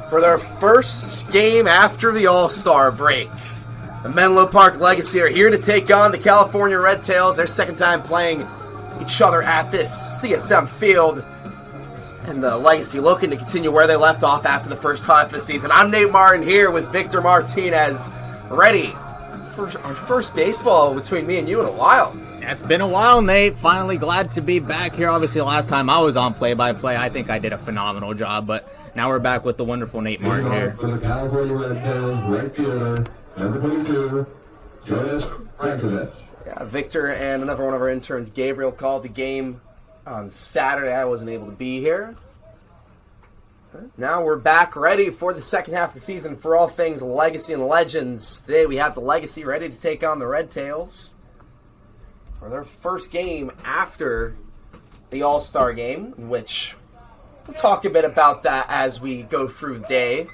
for their first game after the All-Star break. The Menlo Park Legacy are here to take on the California Redtails. Their second time playing each other at this CSM field. And the Legacy looking to continue where they left off after the first half of the season. I'm Nate Martin here with Victor Martinez, ready for our first baseball between me and you in a while. It's been a while, Nate. Finally glad to be back here. Obviously, last time I was on play-by-play, I think I did a phenomenal job, but now we're back with the wonderful Nate Martin here. For the California Redtails, right fielder, number 22, Jonas Frankovich. Yeah, Victor and another one of our interns, Gabriel, called the game on Saturday. I wasn't able to be here. Now we're back ready for the second half of the season for all things Legacy and Legends. Today we have the Legacy ready to take on the Redtails for their first game after the All-Star game, which we'll talk a bit about that as we go through the day,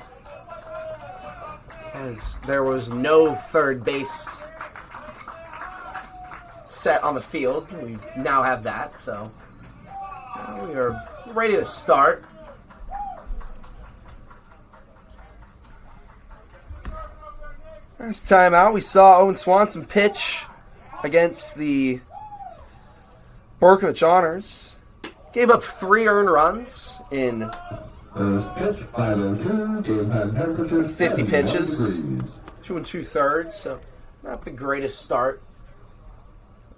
as there was no third base set on the field. We now have that, so we are ready to start. First time out, we saw Owen Swanson pitch against the Borkovich Honors. Gave up 3 earned runs in 50 pitches, 2 2/3, so not the greatest start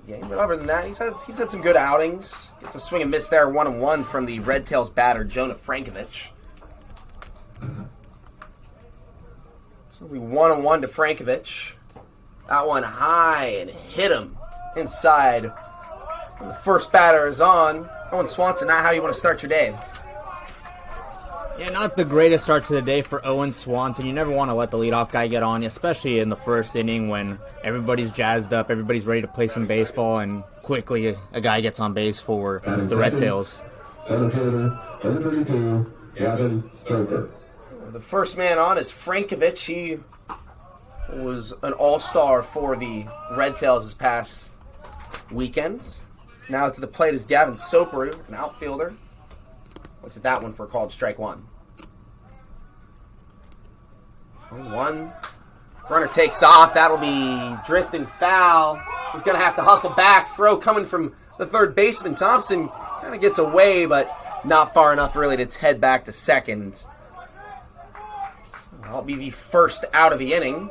game. But other than that, he's had some good outings. Gets a swing and miss there, 1-1 from the Redtails batter, Jonah Frankovich. So we 1-1 to Frankovich. That one high and hit him inside. When the first batter is on. Owen Swanson, not how you want to start your day. Yeah, not the greatest start to the day for Owen Swanson. You never want to let the leadoff guy get on, especially in the first inning when everybody's jazzed up, everybody's ready to play some baseball, and quickly a guy gets on base for the Redtails. The first man on is Frankovich. He was an all-star for the Redtails this past weekend. Now to the plate is Gavin Soperu, an outfielder. Looks at that one for a called strike one. 1. Runner takes off. That'll be drifting foul. He's going to have to hustle back. Throw coming from the third baseman. Thompson kind of gets away, but not far enough really to head back to second. That'll be the first out of the inning.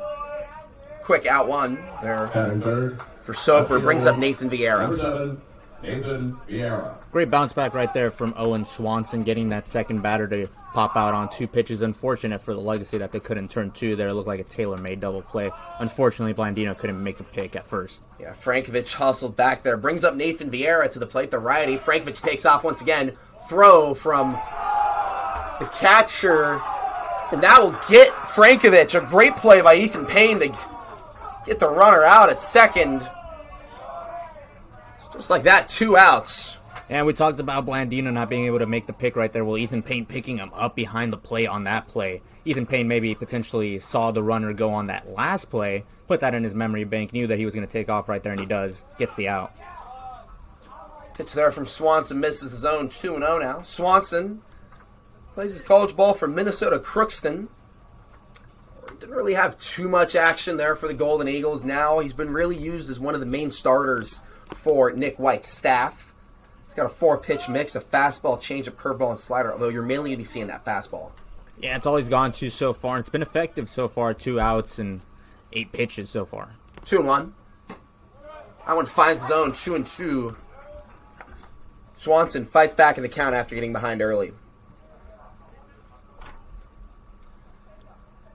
Quick out one there for Soper. Brings up Nathan Vieira. Nathan Vieira. Great bounce back right there from Owen Swanson, getting that second batter to pop out on 2 pitches. Unfortunate for the Legacy that they couldn't turn 2 there. It looked like a tailor-made double play. Unfortunately, Blandino couldn't make the pick at first. Yeah, Frankovich hustled back there. Brings up Nathan Vieira to the plate, the righty. Frankovich takes off once again. Throw from the catcher. And that will get Frankovich. A great play by Ethan Payne to get the runner out at second. Just like that, 2 outs. And we talked about Blandino not being able to make the pick right there. Well, Ethan Payne picking him up behind the plate on that play. Ethan Payne maybe potentially saw the runner go on that last play, put that in his memory bank, knew that he was going to take off right there, and he does. Gets the out. Pitch there from Swanson, misses the zone, 2-0 now. Swanson plays his college ball for Minnesota Crookston. Didn't really have too much action there for the Golden Eagles. Now he's been really used as one of the main starters for Nick White's staff. He's got a 4-pitch mix of fastball, changeup, curveball, and slider, although you're mainly going to be seeing that fastball. Yeah, it's all he's gone to so far. It's been effective so far, 2 outs and 8 pitches so far. 2-1. That one finds his own, 2-2. Swanson fights back in the count after getting behind early.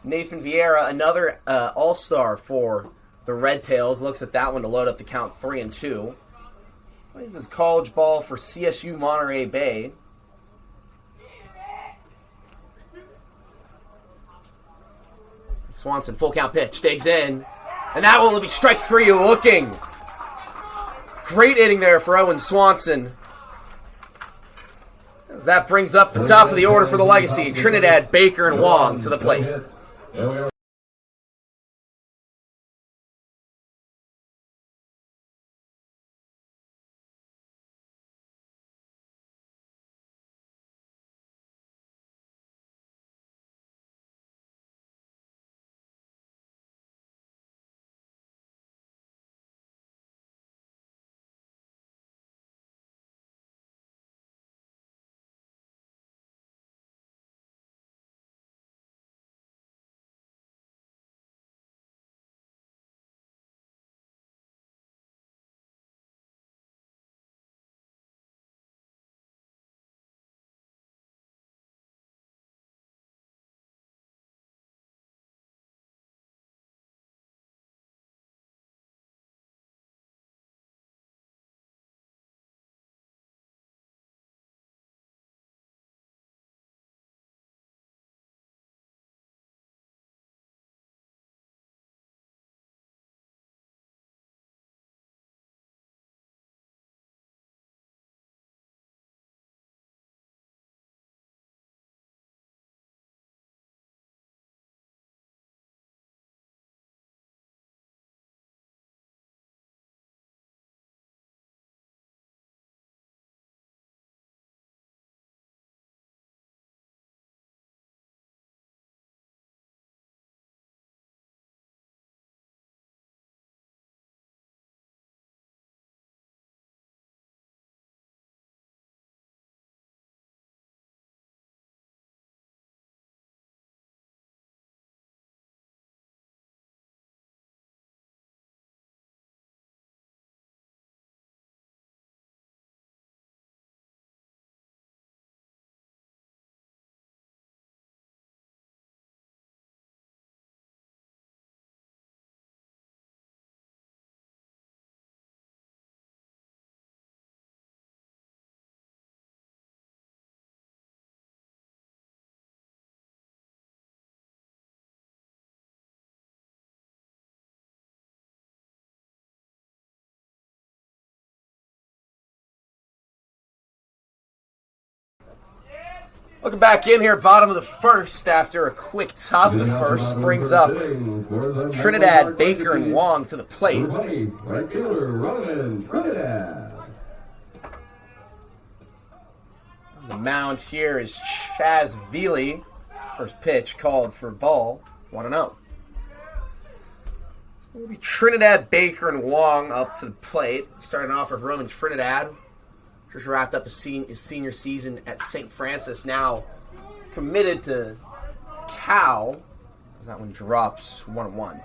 Nathan Vieira, another all-star for the Redtails, looks at that one to load up the count, 3-2. Plays his college ball for CSU Monterey Bay. Swanson, full count pitch, digs in, and that one will be strike 3 looking. Great hitting there for Owen Swanson. As that brings up the top of the order for the Legacy, Trinidad, Baker, and Wong to the plate. Looking back in here, bottom of the first after a quick top of the first brings up Trinidad, Baker, and Wong to the plate. Right fielder, Roman Trinidad. The mound here is Chaz Veely. First pitch called for ball. 1-0. It'll be Trinidad, Baker, and Wong up to the plate. Starting off with Roman Trinidad. Just wrapped up his senior season at St. Francis. Now committed to Cal. As that one drops 1-1.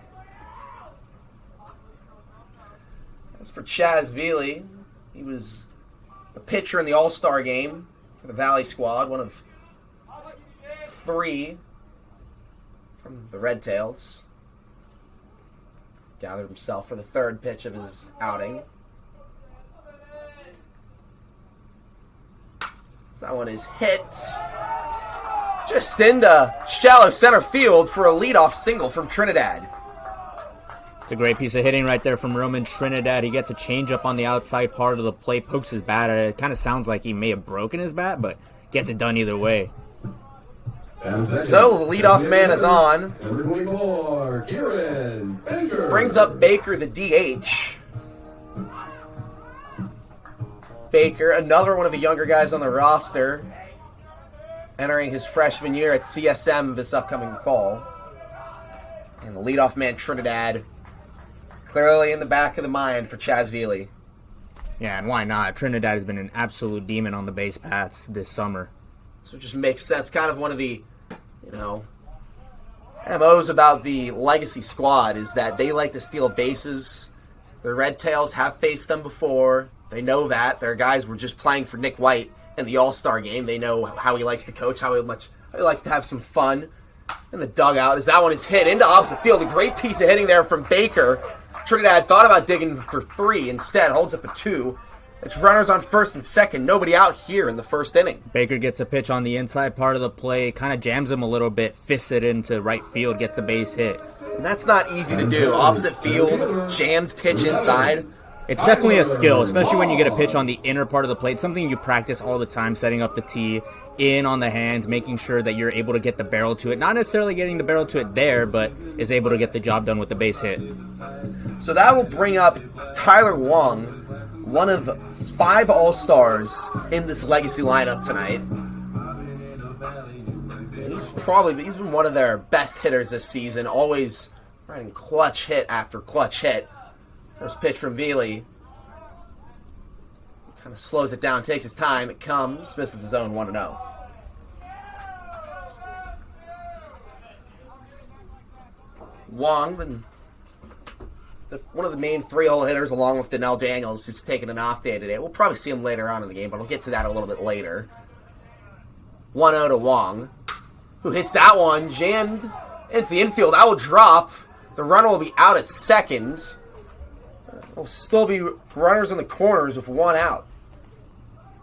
As for Chaz Veely, he was a pitcher in the All-Star game for the Valley squad. One of 3 from the Redtails. Gathered himself for the third pitch of his outing. That one is hit just into shallow center field for a leadoff single from Trinidad. It's a great piece of hitting right there from Roman Trinidad. He gets a changeup on the outside part of the plate, pokes his bat at it. It kind of sounds like he may have broken his bat, but gets it done either way. So the leadoff man is on. Number 24, Kieran Baker. Brings up Baker, the DH. Baker, another one of the younger guys on the roster, entering his freshman year at CSM this upcoming fall. And the leadoff man, Trinidad, clearly in the back of the mind for Chaz Veely. Yeah, and why not? Trinidad has been an absolute demon on the base paths this summer. So it just makes sense. Kind of one of the, MOs about the legacy squad is that they like to steal bases. The Redtails have faced them before. They know that. Their guys were just playing for Nick White in the All-Star game. They know how he likes to coach, how he likes to have some fun in the dugout. As that one is hit into opposite field. A great piece of hitting there from Baker. Trinidad thought about digging for 3. Instead, holds up a 2. It's runners on first and second. Nobody out here in the first inning. Baker gets a pitch on the inside part of the play. Kind of jams him a little bit. Fists it into right field. Gets the base hit. And that's not easy to do. Opposite field, jammed pitch inside. It's definitely a skill, especially when you get a pitch on the inner part of the plate. Something you practice all the time, setting up the tee, in on the hands, making sure that you're able to get the barrel to it. Not necessarily getting the barrel to it there, but is able to get the job done with the base hit. So that will bring up Tyler Wong, one of 5 All-Stars in this legacy lineup tonight. He's been one of their best hitters this season, always writing clutch hit after clutch hit. First pitch from Veely. Kind of slows it down, takes his time. It comes, misses the zone 1-0. Wong, one of the main 3-hole hitters, along with Donnell Daniels, who's taking an off day today. We'll probably see him later on in the game, but we'll get to that a little bit later. 1-0 to Wong, who hits that one, jammed into the infield. That will drop. The runner will be out at second. There'll still be runners in the corners with 1 out.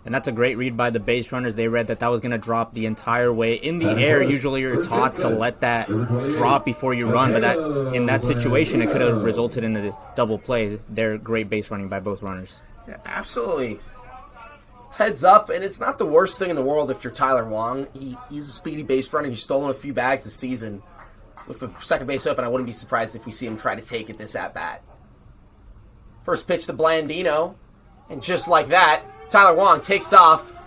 And that's a great read by the base runners. They read that was going to drop the entire way in the air. Usually you're taught to let that drop before you run, but in that situation it could have resulted in a double play. They're great base running by both runners. Yeah, absolutely. Heads up, and it's not the worst thing in the world if you're Tyler Wong. He's a speedy base runner. He's stolen a few bags this season. With the second base open, I wouldn't be surprised if we see him try to take it this at-bat. First pitch to Blandino, and just like that, Tyler Wong takes off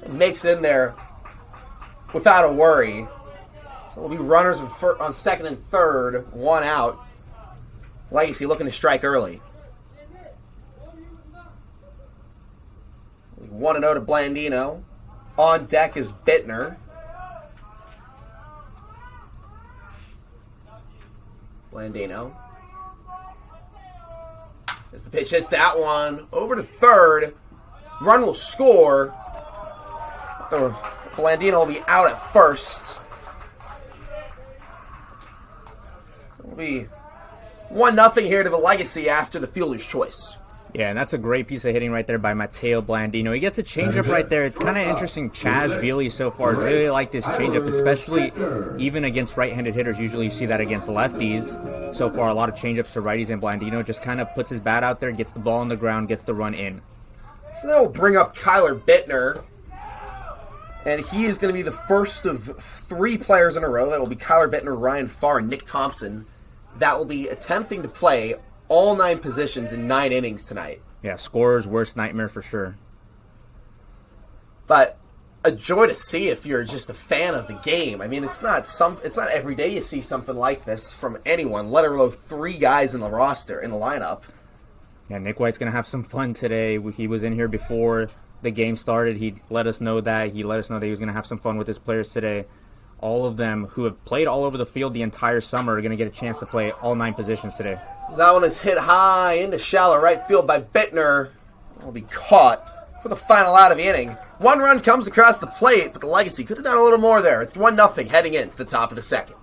and makes it in there without a worry. So there'll be runners on second and third, 1 out. Legacy looking to strike early. 1-0 to Blandino. On deck is Bittner. Blandino. As the pitch hits that one, over to third. Run will score. Blandino will be out at first. It'll be 1-0 here to the Legacy after the fielder's choice. Yeah, and that's a great piece of hitting right there by Matteo Blandino. He gets a changeup right there. It's kind of interesting. Chaz Veely so far has really liked this changeup, especially even against right-handed hitters. Usually you see that against lefties. So far, a lot of changeups to righties, and Blandino just kind of puts his bat out there, gets the ball on the ground, gets the run in. So that will bring up Kyler Bittner. And he is going to be the first of 3 players in a row. That will be Kyler Bittner, Ryan Farr, and Nick Thompson. That will be attempting to play all 9 positions in 9 innings tonight. Yeah, scorer's worst nightmare for sure. But a joy to see if you're just a fan of the game. I mean, it's not every day you see something like this from anyone, let alone 3 guys in the roster, in the lineup. Yeah, Nick White's going to have some fun today. He was in here before the game started. He let us know that. He let us know that he was going to have some fun with his players today. All of them who have played all over the field the entire summer are going to get a chance to play all 9 positions today. That one is hit high into shallow right field by Bittner. Will be caught for the final out of the inning. 1 run comes across the plate, but the Legacy could have done a little more there. It's 1-0 heading into the top of the second.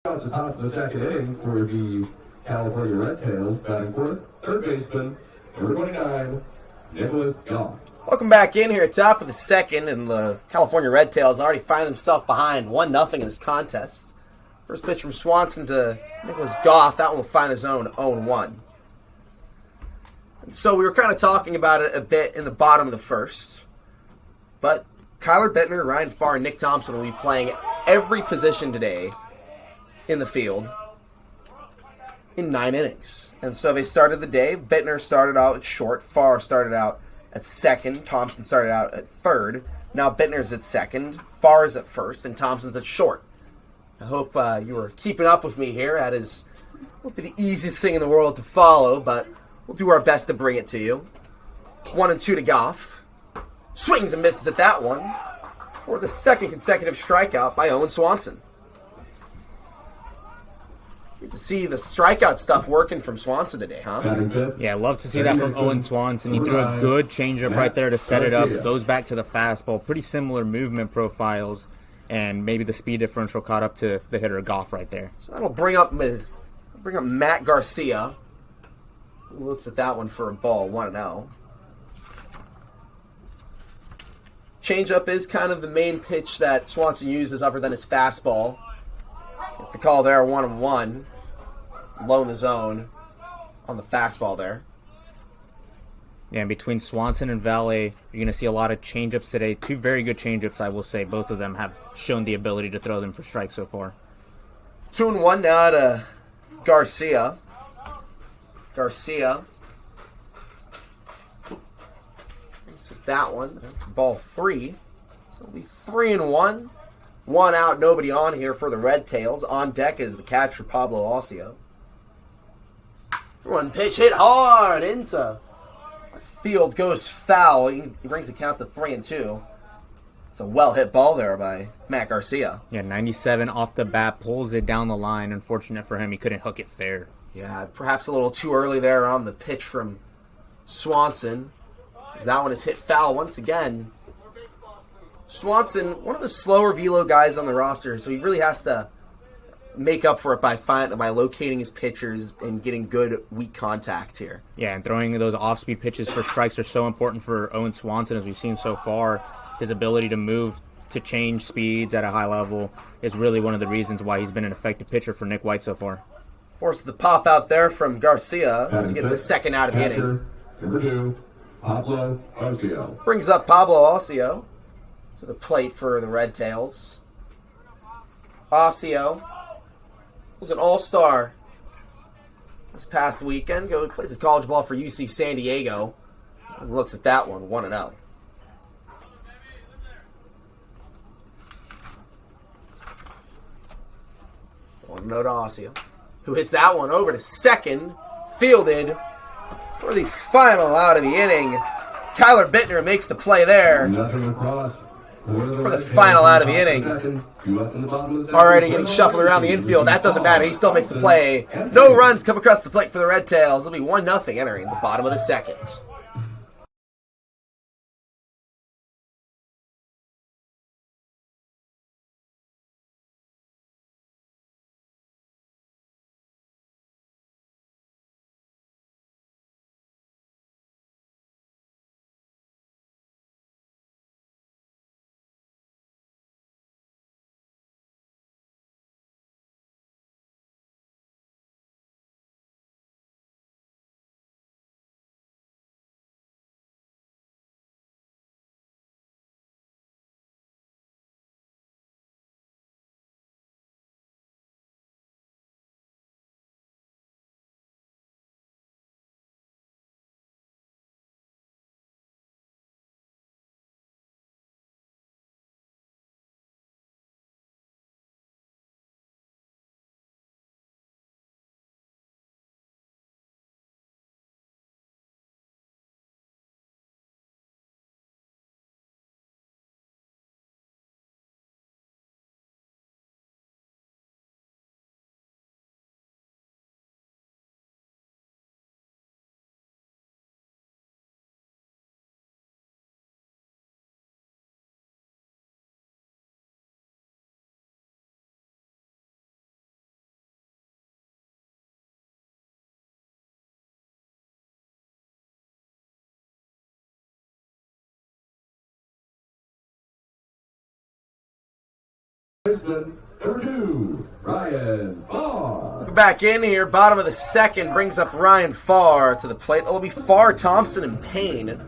At the top of the second inning for the California Redtails, batting fourth, third baseman, number 29, Nicholas Goff. Welcome back in here at top of the second, and the California Redtails already find themselves behind 1-0 in this contest. First pitch from Swanson to Nicholas Goff. That one will find his own 0-1. And so we were kind of talking about it a bit in the bottom of the first. But Kyler Bittner, Ryan Farr, and Nick Thompson will be playing every position today in the field in 9 innings. And so they started the day. Bittner started out at short. Farr started out at second. Thompson started out at third. Now Bittner's at second. Farr is at first. And Thompson's at short. I hope you were keeping up with me here. That won't be the easiest thing in the world to follow, but we'll do our best to bring it to you. 1-2 to Goff. Swings and misses at that one for the second consecutive strikeout by Owen Swanson. Good to see the strikeout stuff working from Swanson today, huh? Yeah, I love to see that from Owen Swanson. He threw a good changeup right there to set it up. Goes back to the fastball. Pretty similar movement profiles. And maybe the speed differential caught up to the hitter Goff right there. So that'll bring up Matt Garcia. Who looks at that one for a ball, 1-0. Changeup is kind of the main pitch that Swanson uses other than his fastball. It's the call there, 1-1. Low in the zone on the fastball there. Yeah, and between Swanson and Valet, you're going to see a lot of changeups today. 2 very good changeups, I will say. Both of them have shown the ability to throw them for strikes so far. 2-1 now to Garcia. That one, ball 3. So it'll be 3-1. 1 out, nobody on here for the Redtails. On deck is the catcher, Pablo Ossio. 1 pitch hit hard into field, goes foul. He brings the count to 3-2. It's a well-hit ball there by Matt Garcia. Yeah, 97 off the bat, pulls it down the line. Unfortunate for him, he couldn't hook it fair. Yeah, perhaps a little too early there on the pitch from Swanson. That one is hit foul once again. Swanson, one of the slower velo guys on the roster, so he really has to make up for it by locating his pitchers and getting good weak contact here. Yeah, and throwing those off-speed pitches for strikes are so important for Owen Swanson, as we've seen so far. His ability to move, to change speeds at a high level is really one of the reasons why he's been an effective pitcher for Nick White so far. Forced the pop out there from Garcia to get the second out of the inning. Number 2, Pablo Garcia. Brings up Pablo Ossio to the plate for the Redtails. Ossio was an all-star this past weekend. Plays his college ball for UC San Diego. And looks at that one, 1-0. Note to Ossio, who hits that one over to second, fielded for the final out of the inning. Kyler Bittner makes the play there Nothing across for the final out of the inning. Already getting shuffled around the infield. That doesn't matter. He still makes the play. No runs come across the plate for the Redtails. It'll be 1-0 entering the bottom of the second. Number 2, Ryan Farr. Back in here, bottom of the second, brings up Ryan Farr to the plate. It'll be Farr, Thompson, and Payne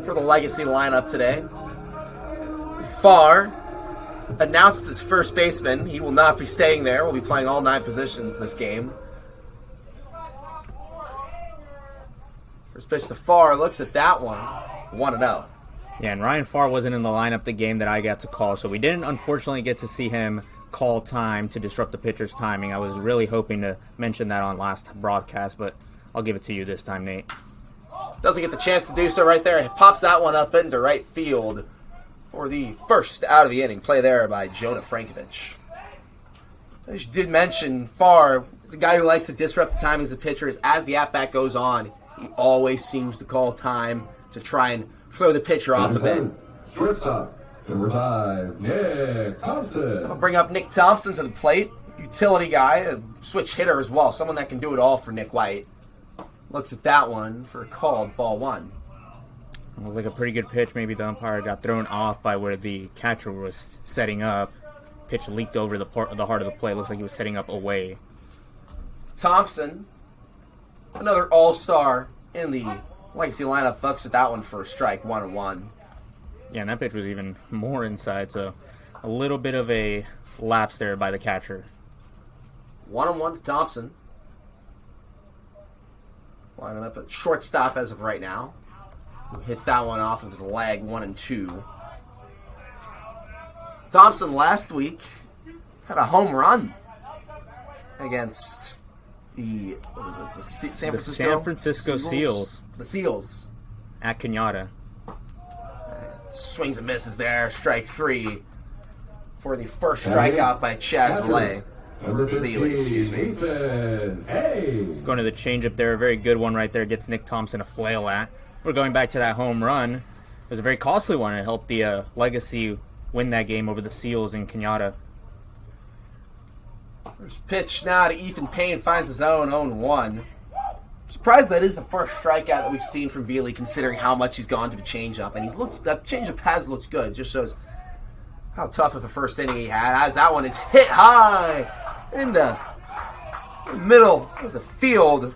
for the legacy lineup today. Farr announced as first baseman. He will not be staying there. We'll be playing all 9 positions this game. First pitch to Farr, looks at that one, 1-0. Yeah, and Ryan Farr wasn't in the lineup the game that I got to call, so we didn't unfortunately get to see him call time to disrupt the pitcher's timing. I was really hoping to mention that on last broadcast, but I'll give it to you this time, Nate. Doesn't get the chance to do so right there. He pops that one up into right field for the first out of the inning. Play there by Jonah Frankovich. As you did mention, Farr is a guy who likes to disrupt the timings of pitchers. As the at-bat goes on, he always seems to call time to try and throw the pitcher off a bit. Shortstop, number 5, Nick Thompson. I'll bring up Nick Thompson to the plate. Utility guy, a switch hitter as well. Someone that can do it all for Nick White. Looks at that one for a called ball 1. Looked like a pretty good pitch. Maybe the umpire got thrown off by where the catcher was setting up. Pitch leaked over the heart of the plate. Looks like he was setting up away. Thompson, another all-star in the legacy lineup, fucks at that one for a strike, 1-1. Yeah, and that pitch was even more inside, so a little bit of a lapse there by the catcher. 1-1 to Thompson. Lining up at shortstop as of right now. Hits that one off of his leg, 1-2. Thompson last week had a home run against the San Francisco Seals. The Seals. At Kenyatta. Swings and misses there. Strike 3 for the first strikeout by Chaz Valet. Bailey, excuse me. Going to the changeup there. A very good one right there. Gets Nick Thompson a flail at. We're going back to that home run. It was a very costly one. It helped the Legacy win that game over the Seals in Kenyatta. First pitch now to Ethan Payne, finds his own 0-1. Surprised that is the first strikeout that we've seen from Veely, considering how much he's gone to the changeup, and that changeup has looked good. Just shows how tough of a first inning he had. As that one is hit high in the middle of the field.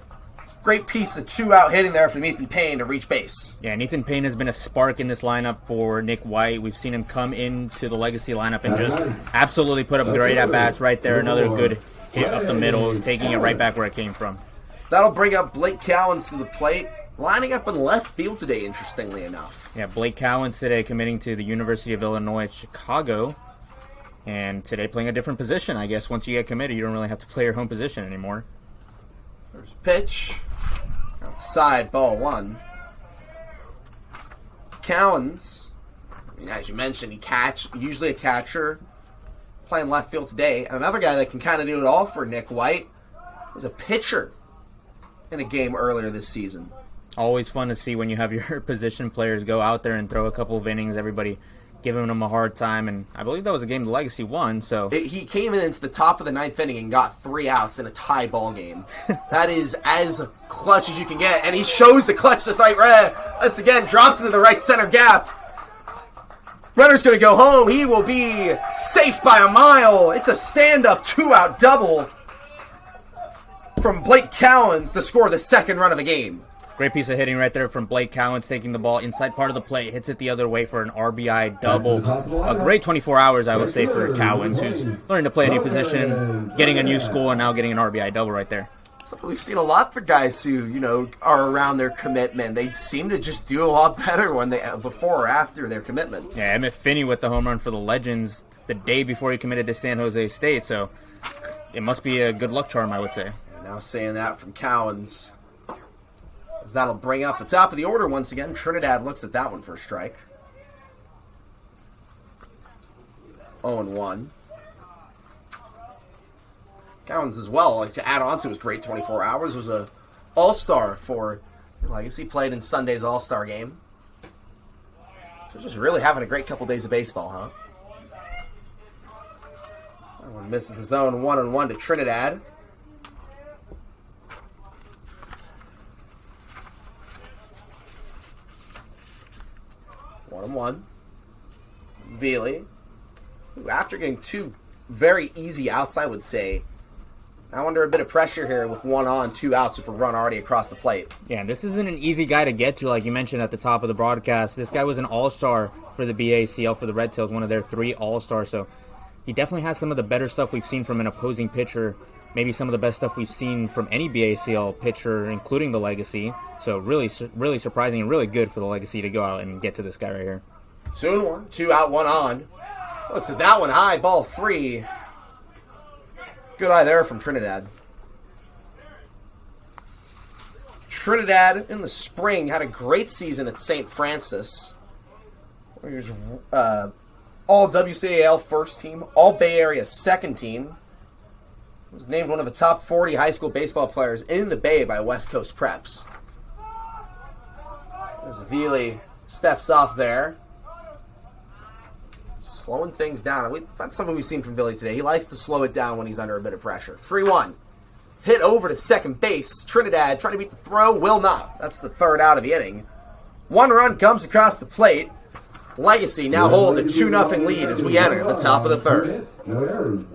Great piece of 2-out hitting there from Ethan Payne to reach base. Yeah, and Ethan Payne has been a spark in this lineup for Nick White. We've seen him come into the Legacy lineup and just absolutely put up great at-bats right there. Another good hit up the middle, taking it right back where it came from. That'll bring up Blake Cowens to the plate, lining up in left field today, interestingly enough. Yeah, Blake Cowens today committing to the University of Illinois at Chicago, and today playing a different position. I guess once you get committed, you don't really have to play your home position anymore. First pitch, outside, ball 1. Cowens, as you mentioned, usually a catcher, playing left field today. And another guy that can kind of do it all for Nick White is a pitcher in a game earlier this season. Always fun to see when you have your position players go out there and throw a couple of innings, everybody giving them a hard time, and I believe that was a game the Legacy won. So he came into the top of the 9th inning and got 3 outs in a tie ball game. That is as clutch as you can get, and he shows the clutch just like once again drops into the right center gap. Runner's going to go home. He will be safe by a mile. It's a stand-up 2-out double from Blake Cowens to score the second run of the game. Great piece of hitting right there from Blake Cowens, taking the ball inside part of the plate, hits it the other way for an RBI double. A great 24 hours, I would say, for Cowens, who's learning to play a new position, getting a new school, and now getting an RBI double right there. Something we've seen a lot for guys who, are around their commitment. They seem to just do a lot better when before or after their commitment. Yeah, Emmett Finney with the home run for the Legends the day before he committed to San Jose State, so it must be a good luck charm, I would say. Now saying that from Cowens, as that'll bring up the top of the order once again. Trinidad looks at that one for a strike. 0-1. Cowens as well, like to add on to his great 24 hours, was a all-star for Legacy, played in Sunday's all-star game. So just really having a great couple days of baseball, huh? That one misses the zone. 1-1 to Trinidad. One. Veely, who after getting 2 very easy outs, I would say, now under a bit of pressure here with 1 on, 2 outs with a run already across the plate. Yeah, this isn't an easy guy to get to, like you mentioned at the top of the broadcast. This guy was an all-star for the BACL for the Redtails, one of their 3 all-stars, so he definitely has some of the better stuff we've seen from an opposing pitcher, maybe some of the best stuff we've seen from any BACL pitcher, including the Legacy. So really surprising and really good for the Legacy to go out and get to this guy right here. Soon 1, 2 out, 1 on. Looks at that one high, ball 3. Good eye there from Trinidad. Trinidad in the spring had a great season at St. Francis. He was all WCAL first team, all Bay Area second team. Was named one of the top 40 high school baseball players in the Bay by West Coast Preps. As Veely steps off there. Slowing things down. That's something we've seen from Veely today. He likes to slow it down when he's under a bit of pressure. 3-1. Hit over to second base. Trinidad trying to beat the throw. Will not. That's the 3rd out of the inning. 1 run comes across the plate. Legacy now hold a 2-0 lead as we enter the top of the 3rd.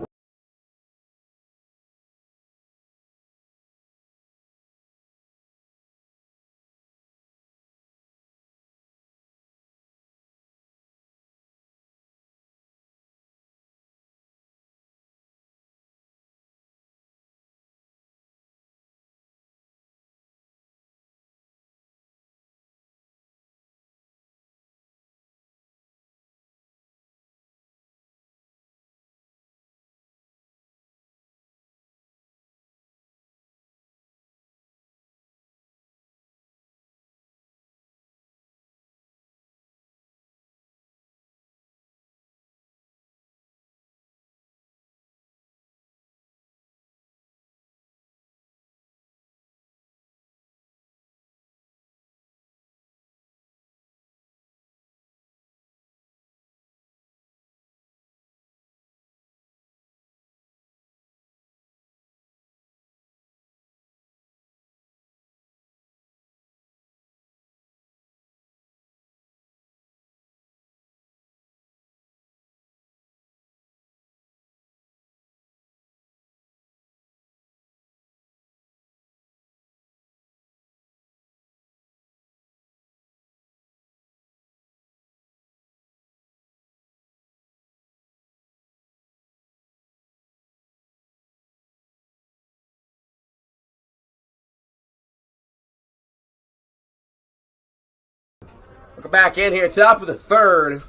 Welcome back in here, top of the third.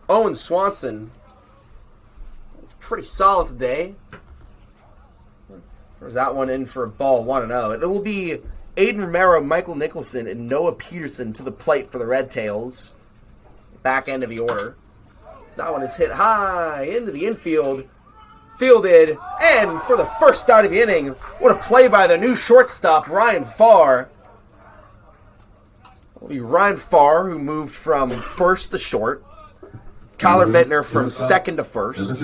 Owen Swanson. It's pretty solid today. There's that one in for a ball 1-0. It will be Aiden Romero, Michael Nicholson, and Noah Peterson to the plate for the Redtails. Back end of the order. That one is hit high into the infield. Fielded, and for the first out of the inning, what a play by the new shortstop, Ryan Farr. It'll be Ryan Farr, who moved from first to short. Kyler Bittner from second to first.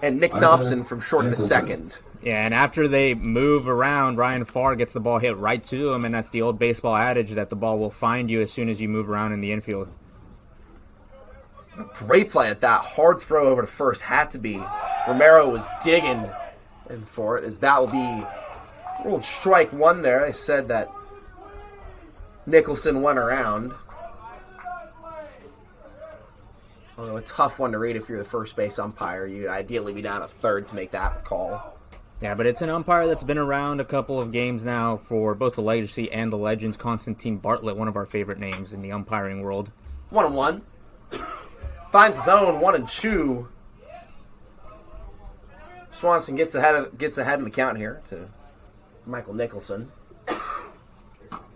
And Nick Thompson from short to second. Yeah, and after they move around, Ryan Farr gets the ball hit right to him, and that's the old baseball adage that the ball will find you as soon as you move around in the infield. Great play at that. Hard throw over to first. Had to be. Romero was digging in for it, as that will be ruled strike one there. I said that Nicholson went around. Although a tough one to read if you're the first base umpire. You'd ideally be down a third to make that call. Yeah, but it's an umpire that's been around a couple of games now for both the Legacy and the Legends. Constantine Bartlett, one of our favorite names in the umpiring world. 1-1. Finds his own 1-2. Swanson gets ahead in the count here to Michael Nicholson.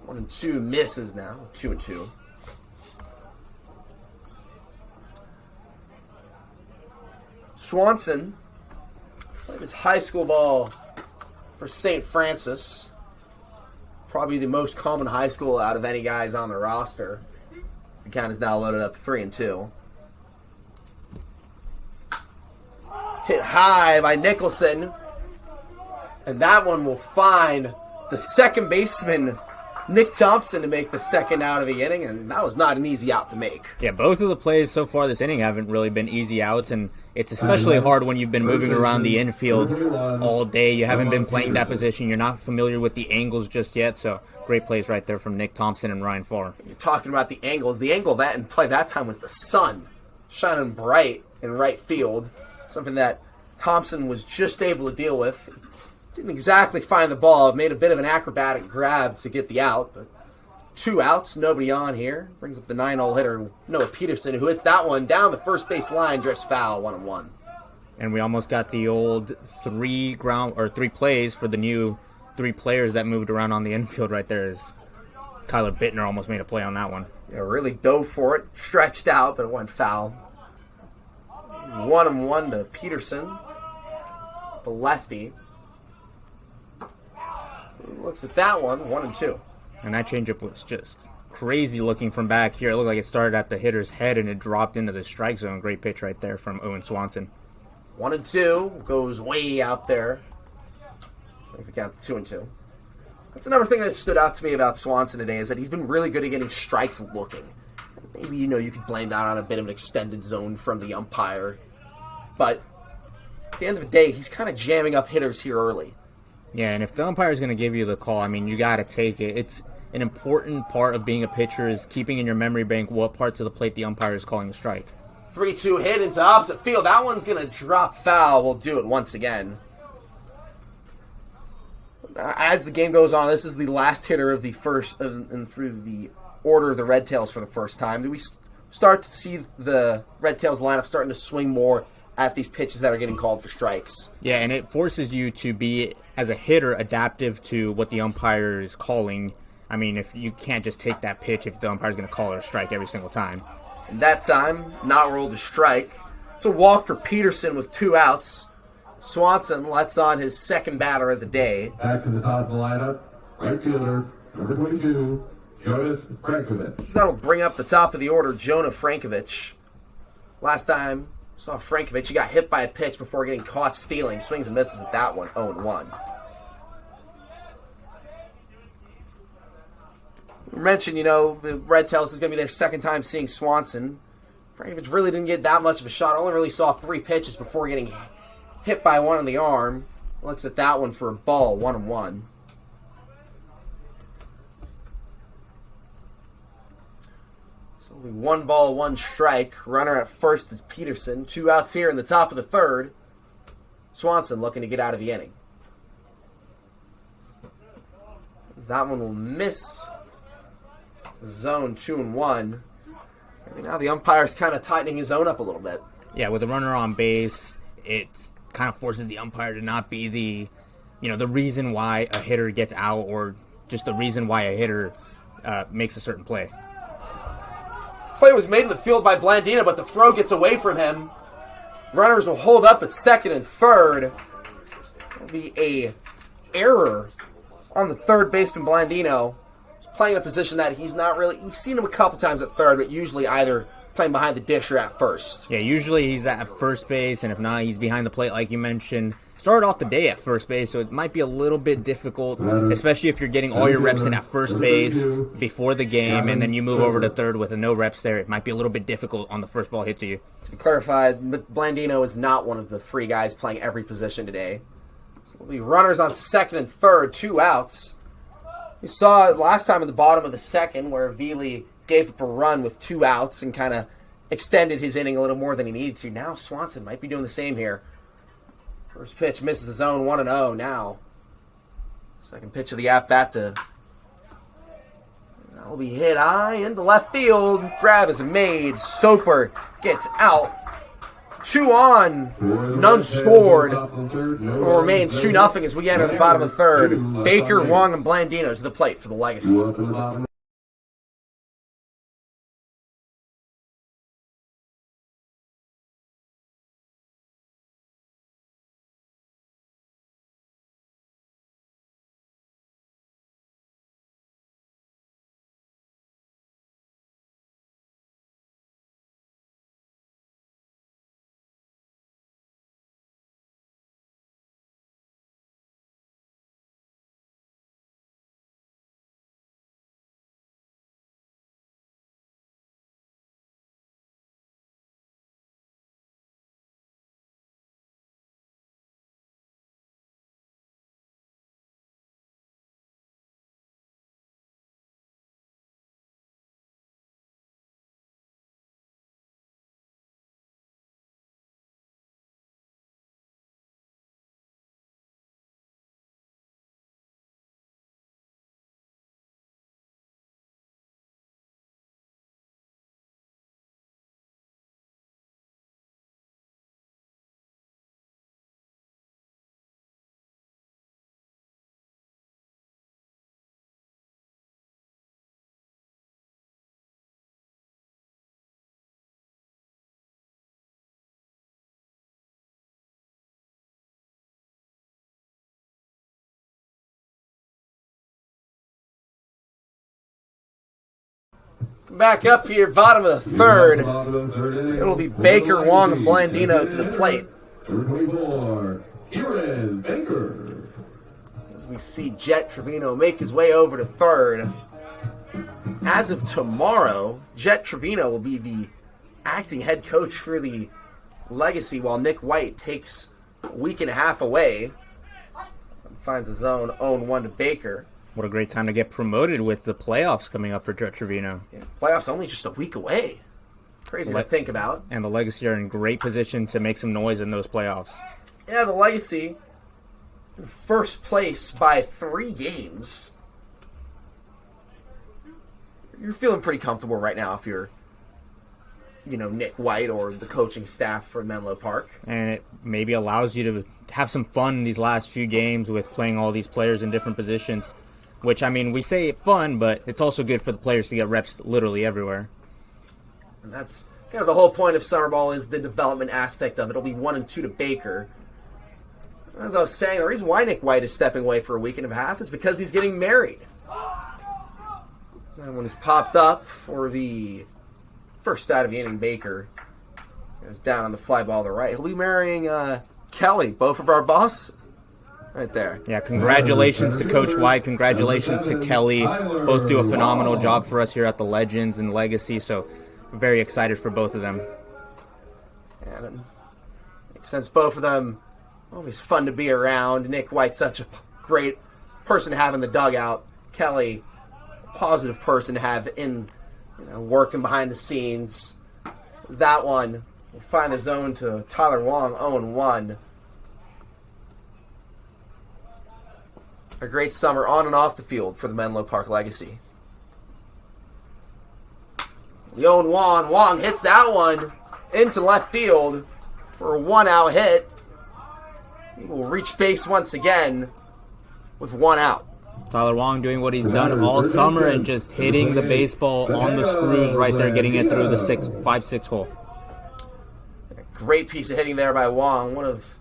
1-2 misses now. 2-2. Swanson played his high school ball for St. Francis. Probably the most common high school out of any guys on the roster. The count is now loaded up 3-2. Hit high by Nicholson. And that one will find the second baseman, Nick Thompson, to make the second out of the inning. And that was not an easy out to make. Yeah, both of the plays so far this inning haven't really been easy outs. And it's especially hard when you've been moving around the infield all day. You haven't been playing that position. You're not familiar with the angles just yet. So great plays right there from Nick Thompson and Ryan Farr. You're talking about the angles. The angle that in play that time was the sun shining bright in right field. Something that Thompson was just able to deal with. Didn't exactly find the ball. Made a bit of an acrobatic grab to get the out. But 2 outs, nobody on here. Brings up the 9-hole hitter, Noah Peterson, who hits that one down the first base line, drifts foul, 1-1. And we almost got the old 3 plays for the new 3 players that moved around on the infield right there. As Kyler Bittner almost made a play on that one. Yeah, really dove for it. Stretched out, but it went foul. 1-1 to Peterson, the lefty. Looks at that one, 1-2. And that changeup was just crazy looking from back here. It looked like it started at the hitter's head and it dropped into the strike zone. Great pitch right there from Owen Swanson. 1-2, goes way out there. Brings the count to 2-2. That's another thing that stood out to me about Swanson today, is that he's been really good at getting strikes looking. Maybe, you could blame that on a bit of an extended zone from the umpire. But at the end of the day, he's kind of jamming up hitters here early. Yeah, and if the umpire is going to give you the call, you got to take it. It's an important part of being a pitcher is keeping in your memory bank what parts of the plate the umpire is calling a strike. 3-2 hit into opposite field. That one's going to drop foul. We'll do it once again. As the game goes on, this is the last hitter of the first, and through the order of the Redtails for the first time. Do we start to see the Redtails lineup starting to swing more at these pitches that are getting called for strikes? Yeah, and it forces you to be, as a hitter, adaptive to what the umpire is calling. If you can't just take that pitch if the umpire is going to call it a strike every single time. And that time, not rolled a strike. It's a walk for Peterson with 2 outs. Swanson lets on his second batter of the day. Back to the top of the lineup, right fielder, number 22, Jonas Frankovic. So that'll bring up the top of the order, Jonah Frankovic. Last time saw Frankovic, he got hit by a pitch before getting caught stealing. Swings and misses at that one, 0-1. We mentioned, the Redtails is going to be their second time seeing Swanson. Frankovic really didn't get that much of a shot. Only really saw 3 pitches before getting hit by one in the arm. Looks at that one for a ball, 1-1. So only 1 ball, 1 strike. Runner at first is Peterson. 2 outs here in the top of the third. Swanson looking to get out of the inning. That one will miss the zone, 2-1. Now the umpire's kind of tightening his zone up a little bit. Yeah, with a runner on base, it kind of forces the umpire to not be the reason why a hitter gets out or just the reason why a hitter makes a certain play. Play was made in the field by Blandino, but the throw gets away from him. Runners will hold up at second and third. There'll be a error on the third baseman, Blandino. He's playing in a position that he's not really... You've seen him a couple times at third, but usually either playing behind the dish or at first. Yeah, usually he's at first base, and if not, he's behind the plate like you mentioned. Started off the day at first base, so it might be a little bit difficult, especially if you're getting all your reps in at first base before the game, and then you move over to third with no reps there. It might be a little bit difficult on the first ball hit to you. To be clarified, Blandino is not one of the three guys playing every position today. So there'll be runners on second and third, 2 outs. You saw it last time in the bottom of the second where Veely gave up a run with 2 outs and kind of extended his inning a little more than he needed to. Now Swanson might be doing the same here. First pitch misses the zone, 1-0 now. Second pitch of the at-bat that will be hit high into left field. Grab is made. Soper gets out. 2 on, none scored. It will remain 2-0 as we enter the bottom of the third. Baker, Wong, and Blandino to the plate for the Legacy. Back up here, bottom of the third. It'll be Baker, Wong, and Blandino to the plate. Number 24, Kieran Baker. As we see Jet Trevino make his way over to third. As of tomorrow, Jet Trevino will be the acting head coach for the Legacy, while Nick White takes a week and a half away and finds his own 0-1 to Baker. What a great time to get promoted with the playoffs coming up for Jet Trevino. Yeah, playoffs only just a week away. Crazy to think about. And the Legacy are in great position to make some noise in those playoffs. Yeah, the Legacy in first place by 3 games. You're feeling pretty comfortable right now if you're, Nick White or the coaching staff for Menlo Park. And it maybe allows you to have some fun these last few games with playing all these players in different positions. Which, we say fun, but it's also good for the players to get reps literally everywhere. And that's kind of the whole point of summer ball is the development aspect of it. It'll be 1-2 to Baker. As I was saying, the reason why Nick White is stepping away for a week and a half is because he's getting married. That one has popped up for the first out of the inning. Baker goes down on the fly ball to the right. He'll be marrying Kelly, both of our boss. Right there. Yeah, congratulations to Coach White. Congratulations to Kelly. Both do a phenomenal job for us here at the Legends and Legacy, so we're very excited for both of them. And it makes sense. Both of them, always fun to be around. Nick White's such a great person to have in the dugout. Kelly, a positive person to have in, working behind the scenes. That one will find the zone to Tyler Wong, 0-1. A great summer on and off the field for the Menlo Park Legacy. The 0-1. Wong hits that one into left field for a 1-out hit. He will reach base once again with 1 out. Tyler Wong doing what he's done all summer and just hitting the baseball on the screws right there, getting it through the 5-6 hole. Great piece of hitting there by Wong. One of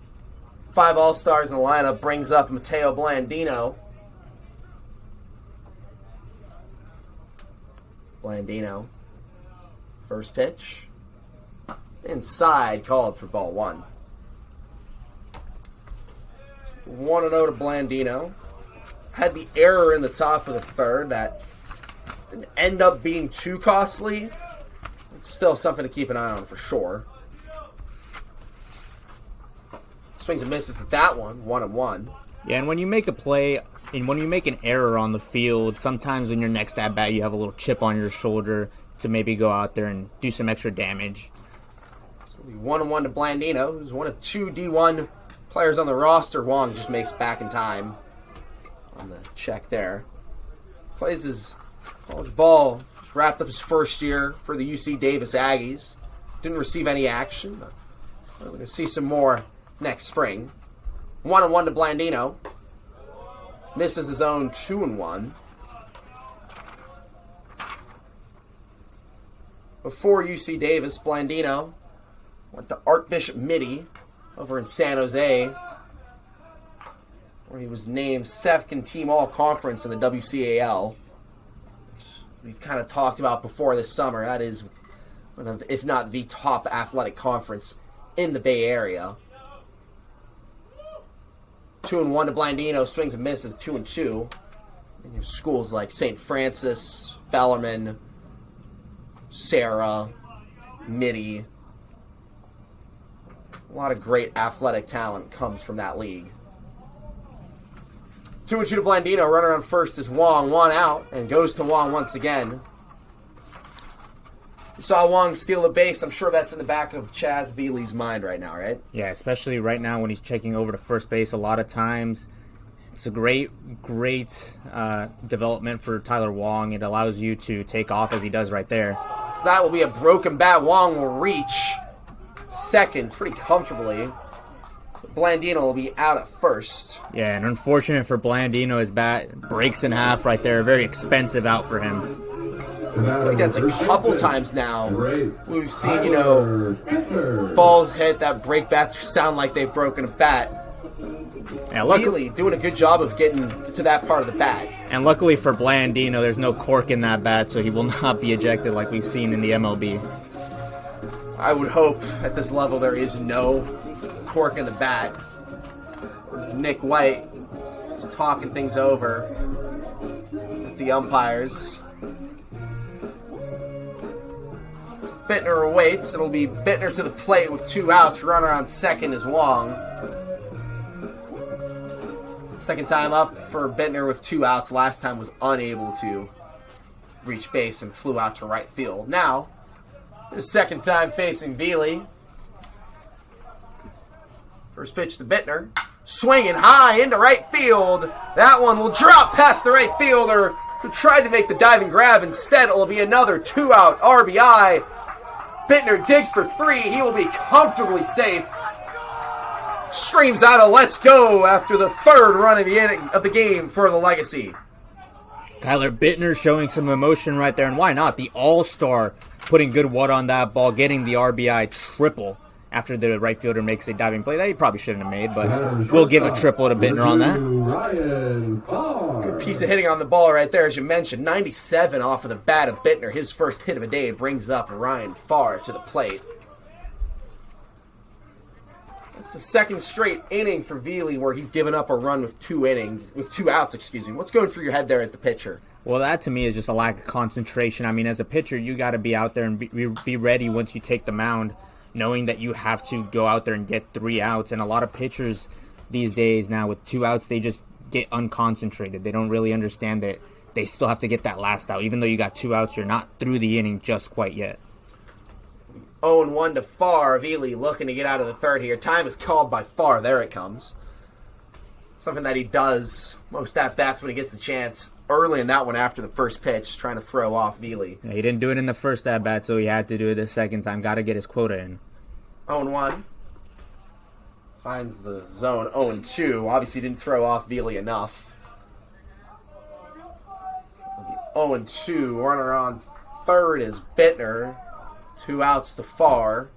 5 All-Stars in the lineup, brings up Mateo Blandino. Blandino. First pitch. Inside, called for ball 1. 1-0 to Blandino. Had the error in the top of the third that didn't end up being too costly. It's still something to keep an eye on for sure. Swings and misses at that one, 1-1. Yeah, and when you make a play, and when you make an error on the field, sometimes in your next at-bat you have a little chip on your shoulder to maybe go out there and do some extra damage. So it'll be 1-1 to Blandino, who's one of 2 D1 players on the roster. Wong just makes back in time on the check there. Plays his college ball. Just wrapped up his first year for the UC Davis Aggies. Didn't receive any action, but we're going to see some more next spring. 1-1 to Blandino. Misses his own 2-1. Before UC Davis, Blandino went to Archbishop Mitty over in San Jose, where he was named second team All-Conference in the WCAL, which we've kind of talked about before this summer. That is one of, if not the top athletic conference in the Bay Area. 2-1 to Blandino, swings and misses, 2-2. And you have schools like St. Francis, Bellarmine, Sarah, Mitty. A lot of great athletic talent comes from that league. 2-2 to Blandino. Runner on first is Wong. 1 out, and goes to Wong once again. You saw Wong steal a base. I'm sure that's in the back of Chaz Veely's mind right now, right? Yeah, especially right now when he's checking over to first base a lot of times. It's a great development for Tyler Wong. It allows you to take off as he does right there. So that will be a broken bat. Wong will reach second pretty comfortably. Blandino will be out at first. Yeah, and unfortunate for Blandino, his bat breaks in half right there. Very expensive out for him. I think that's a couple times now we've seen, balls hit that break bats sound like they've broken a bat. Yeah, luckily Really doing a good job of getting to that part of the bat. And luckily for Blandino, there's no cork in that bat, so he will not be ejected like we've seen in the MLB. I would hope at this level there is no cork in the bat. This is Nick White just talking things over with the umpires. Bittner awaits. It'll be Bittner to the plate with 2 outs. Runner on second is Wong. Second time up for Bittner with 2 outs. Last time was unable to reach base and flew out to right field. Now, his second time facing Veely. First pitch to Bittner. Swinging high into right field. That one will drop past the right fielder who tried to make the diving grab. Instead, it will be another 2-out RBI. Bittner digs for 3. He will be comfortably safe. Screams out a let's go after the third run of the game for the Legacy. Kyler Bittner showing some emotion right there, and why not? The All-Star putting good wood on that ball, getting the RBI triple after the right fielder makes a diving play that he probably shouldn't have made, but we'll give a triple to Bittner on that. Good piece of hitting on the ball right there, as you mentioned. 97 off of the bat of Bittner. His first hit of the day brings up Ryan Farr to the plate. That's the second straight inning for Veely where he's given up a run with 2 outs. What's going through your head there as the pitcher? Well, that to me is just a lack of concentration. I mean, as a pitcher, you got to be out there and be ready once you take the mound, knowing that you have to go out there and get 3 outs. And a lot of pitchers these days now with 2 outs, they just get unconcentrated. They don't really understand that they still have to get that last out. Even though you got 2 outs, you're not through the inning just quite yet. 0-1 to Farr. Veely looking to get out of the third here. Time is called by Farr. There it comes. Something that he does most at-bats when he gets the chance. Early in that one after the first pitch, trying to throw off Veely. Yeah, he didn't do it in the first at-bat, so he had to do it the second time. Got to get his quota in. 0-1. Finds the zone 0-2. Obviously didn't throw off Veely enough. 0-2. Runner on third is Bittner. 2 outs to Farr.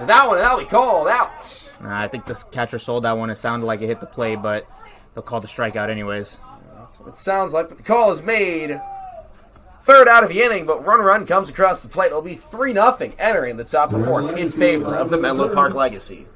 That we called out. I think this catcher sold that one. It sounded like it hit the plate, but they'll call the strikeout anyways. That's what it sounds like, but the call is made. Third out of the inning, but run comes across the plate. It'll be 3-0 entering the top of the fourth in favor of the Menlo Park Legacy.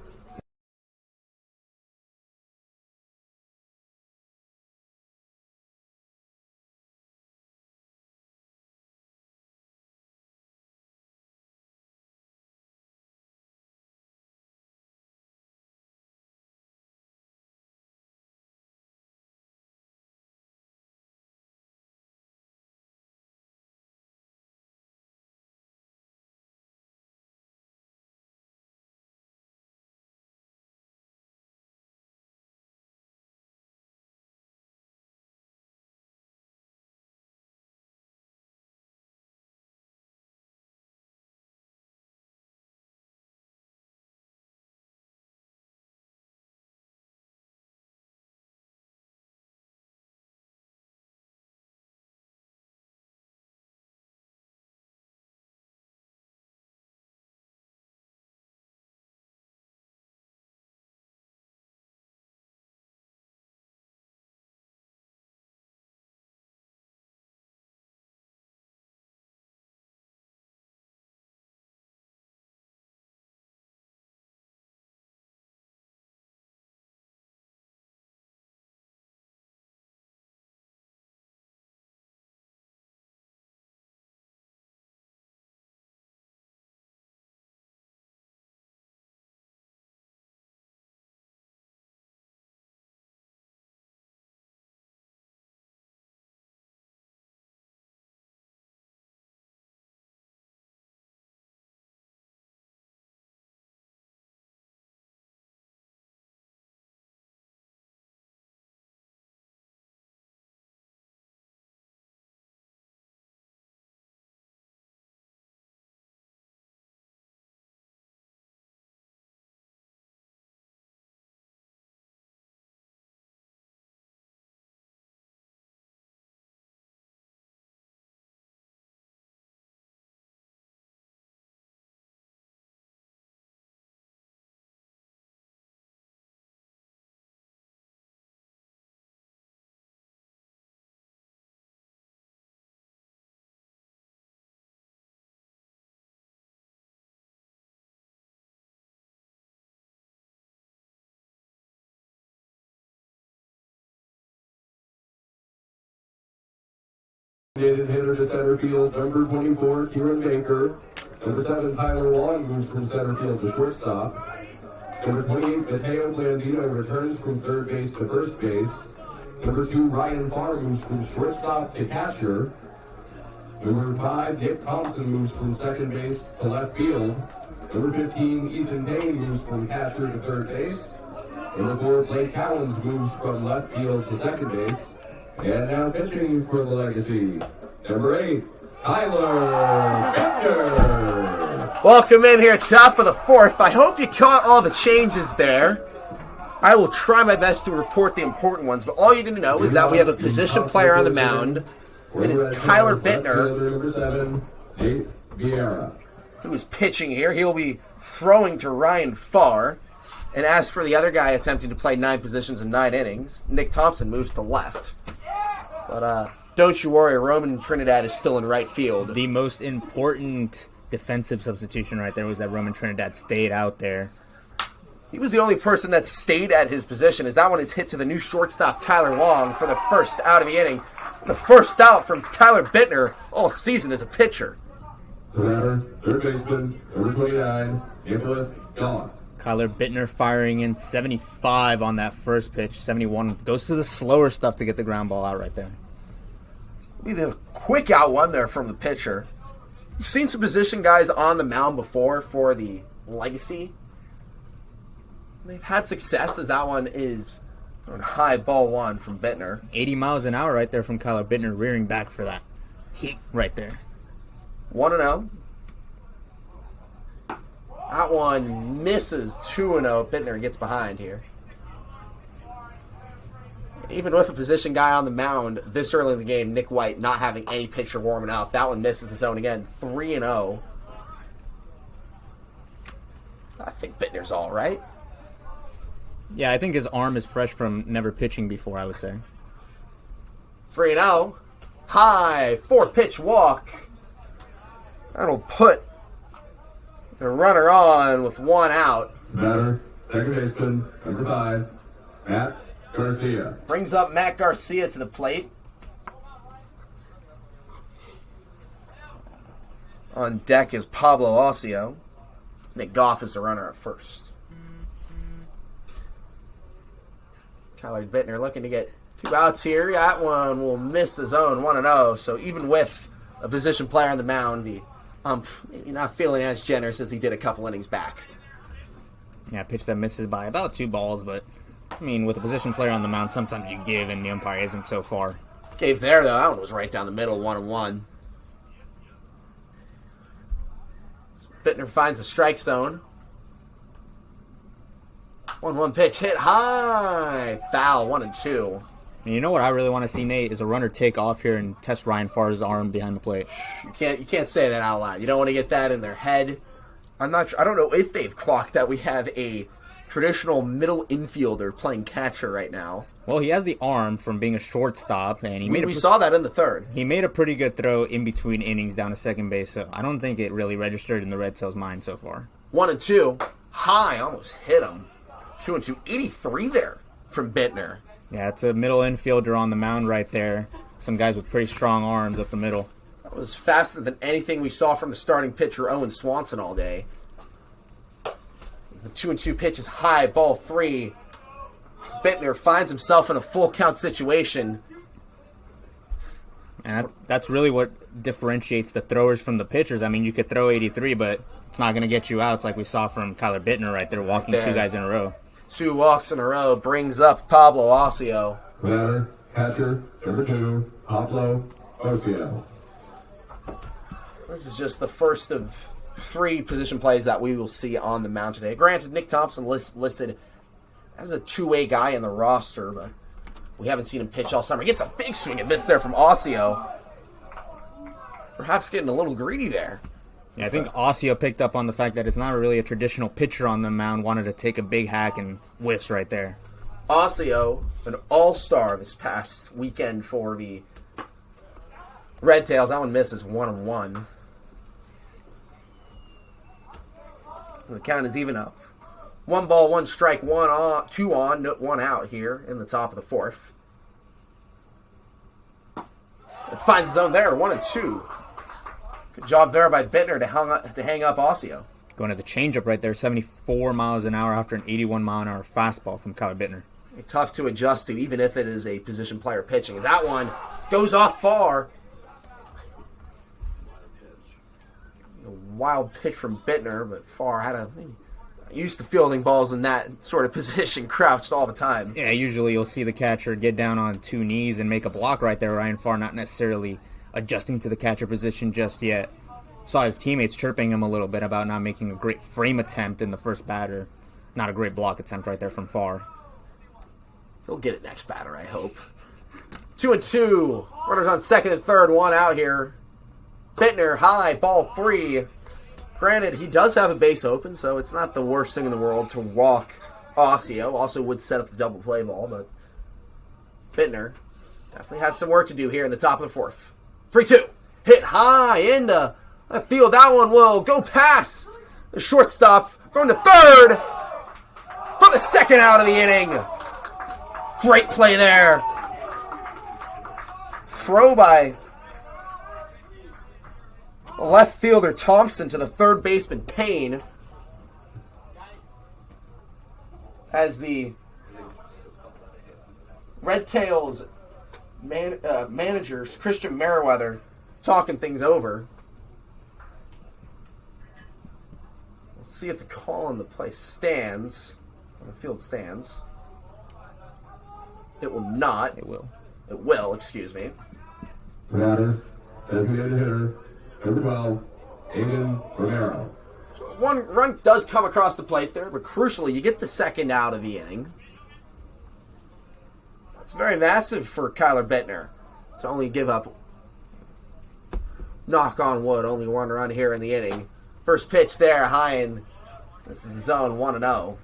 Hitter to center field, number 24, Kieran Baker. Number 7, Tyler Wong moves from center field to shortstop. Number 28, Mateo Blandino returns from third base to first base. Number 2, Ryan Farr moves from shortstop to catcher. Number 5, Nick Thompson moves from second base to left field. Number 15, Ethan Dane moves from catcher to third base. Number 4, Blake Cowens moves from left field to second base. And now pitching for the Legacy, number 8, Tyler Bittner. Welcome in here, top of the fourth. I hope you caught all the changes there. I will try my best to report the important ones, but all you need to know is that we have a position player on the mound. It is Tyler Bittner, Number 7, Nate Vieira. who is pitching here. He'll be throwing to Ryan Farr. And as for the other guy attempting to play 9 positions in 9 innings, Nick Thompson moves to left. But don't you worry, Roman Trinidad is still in right field. The most important defensive substitution right there was that Roman Trinidad stayed out there. He was the only person that stayed at his position, as that one is hit to the new shortstop, Tyler Long, for the first out of the inning. The first out from Tyler Bittner all season as a pitcher. The batter, third baseman, number 29, Nicholas Gaunt. Kyler Bittner firing in 75 on that first pitch. 71 goes to the slower stuff to get the ground ball out right there. Maybe a quick out one there from the pitcher. We've seen some position guys on the mound before for the Legacy. They've had success, as that one is on high ball one from Bittner. 80 miles an hour right there from Kyler Bittner, rearing back for that heat right there. 1-0. That one misses. 2-0. Bittner gets behind here. Even with a position guy on the mound this early in the game, Nick White not having any pitcher warming up, that one misses the zone again. 3-0. I think Bittner's all right. Yeah, I think his arm is fresh from never pitching before, I would say. 3-0. High 4-pitch walk. That'll put the runner on with 1 out. Batter, second baseman, number 5, Matt Garcia. Brings up Matt Garcia to the plate. On deck is Pablo Ossio. Nick Goff is the runner at first. Kyler Bittner looking to get 2 outs here. That one will miss the zone, 1-0. So even with a position player on the mound, the maybe not feeling as generous as he did a couple innings back. Yeah, pitch that misses by about 2 balls, but I mean, with a position player on the mound, sometimes you give, and the umpire isn't so far. Gave there, though. That one was right down the middle, 1-1. Bittner finds a strike zone. 1-1 pitch, hit high, foul, 1-2. And you know what I really want to see, Nate, is a runner take off here and test Ryan Farr's arm behind the plate. You can't say that out loud. You don't want to get that in their head. I don't know if they've clocked that we have a traditional middle infielder playing catcher right now. Well, he has the arm from being a shortstop, and we saw that in the third. He made a pretty good throw in between innings down to second base, so I don't think it really registered in the Redtails' mind so far. 1-2, high, almost hit him. 2-2, 83 there from Bittner. Yeah, it's a middle infielder on the mound right there. Some guys with pretty strong arms up the middle. That was faster than anything we saw from the starting pitcher, Owen Swanson, all day. The 2-2 pitch is high, ball 3. Bittner finds himself in a full count situation. And that's really what differentiates the throwers from the pitchers. I mean, you could throw 83, but it's not going to get you outs like we saw from Kyler Bittner right there, walking 2 guys in a row. 2 walks in a row brings up Pablo Ossio. Batter, catcher, number 2, Pablo Ossio. This is just the first of 3 position plays that we will see on the mound today. Granted, Nick Thompson listed as a 2-way guy in the roster, but we haven't seen him pitch all summer. He gets a big swing and miss there from Ossio. Perhaps getting a little greedy there. Yeah, I think Ossio picked up on the fact that it's not really a traditional pitcher on the mound, wanted to take a big hack and whiffs right there. Ossio, an all-star this past weekend for the Redtails. That one misses 1-1. The count is even up. 1 ball, 1 strike, 2 on, 1 out here in the top of the 4th. It finds his own there, 1-2. Good job there by Bittner to hang up Ossio. Going to the changeup right there, 74 miles an hour after an 81 mile an hour fastball from Kyler Bittner. Tough to adjust to, even if it is a position player pitching. As that one goes off far. A wild pitch from Bittner, but Farr used to fielding balls in that sort of position, crouched all the time. Yeah, usually you'll see the catcher get down on 2 knees and make a block right there. Ryan Farr not necessarily adjusting to the catcher position just yet. Saw his teammates chirping him a little bit about not making a great frame attempt in the first batter. Not a great block attempt right there from Farr. He'll get it next batter, I hope. 2-2. Runners on second and third, 1 out here. Bittner, high, ball 3. Granted, he does have a base open, so it's not the worst thing in the world to walk Ossio. Also would set up the double play ball, but Bittner definitely has some work to do here in the top of the 4th. 3-2. Hit high into the field. That one will go past the shortstop from the third for the second out of the inning. Great play there. Throw by left fielder Thompson to the third baseman Payne. As the Redtails managers, Christian Merriweather, talking things over. see if the call on the play stands. On the field stands. It will not. It will. It will, excuse me. Batter, designated hitter, number 12, Aiden Romero. So one run does come across the plate there, but crucially, you get the second out of the inning. It's very massive for Kyler Bittner to only give up, knock on wood, only one run here in the inning. First pitch there, high in this is zone 1-0.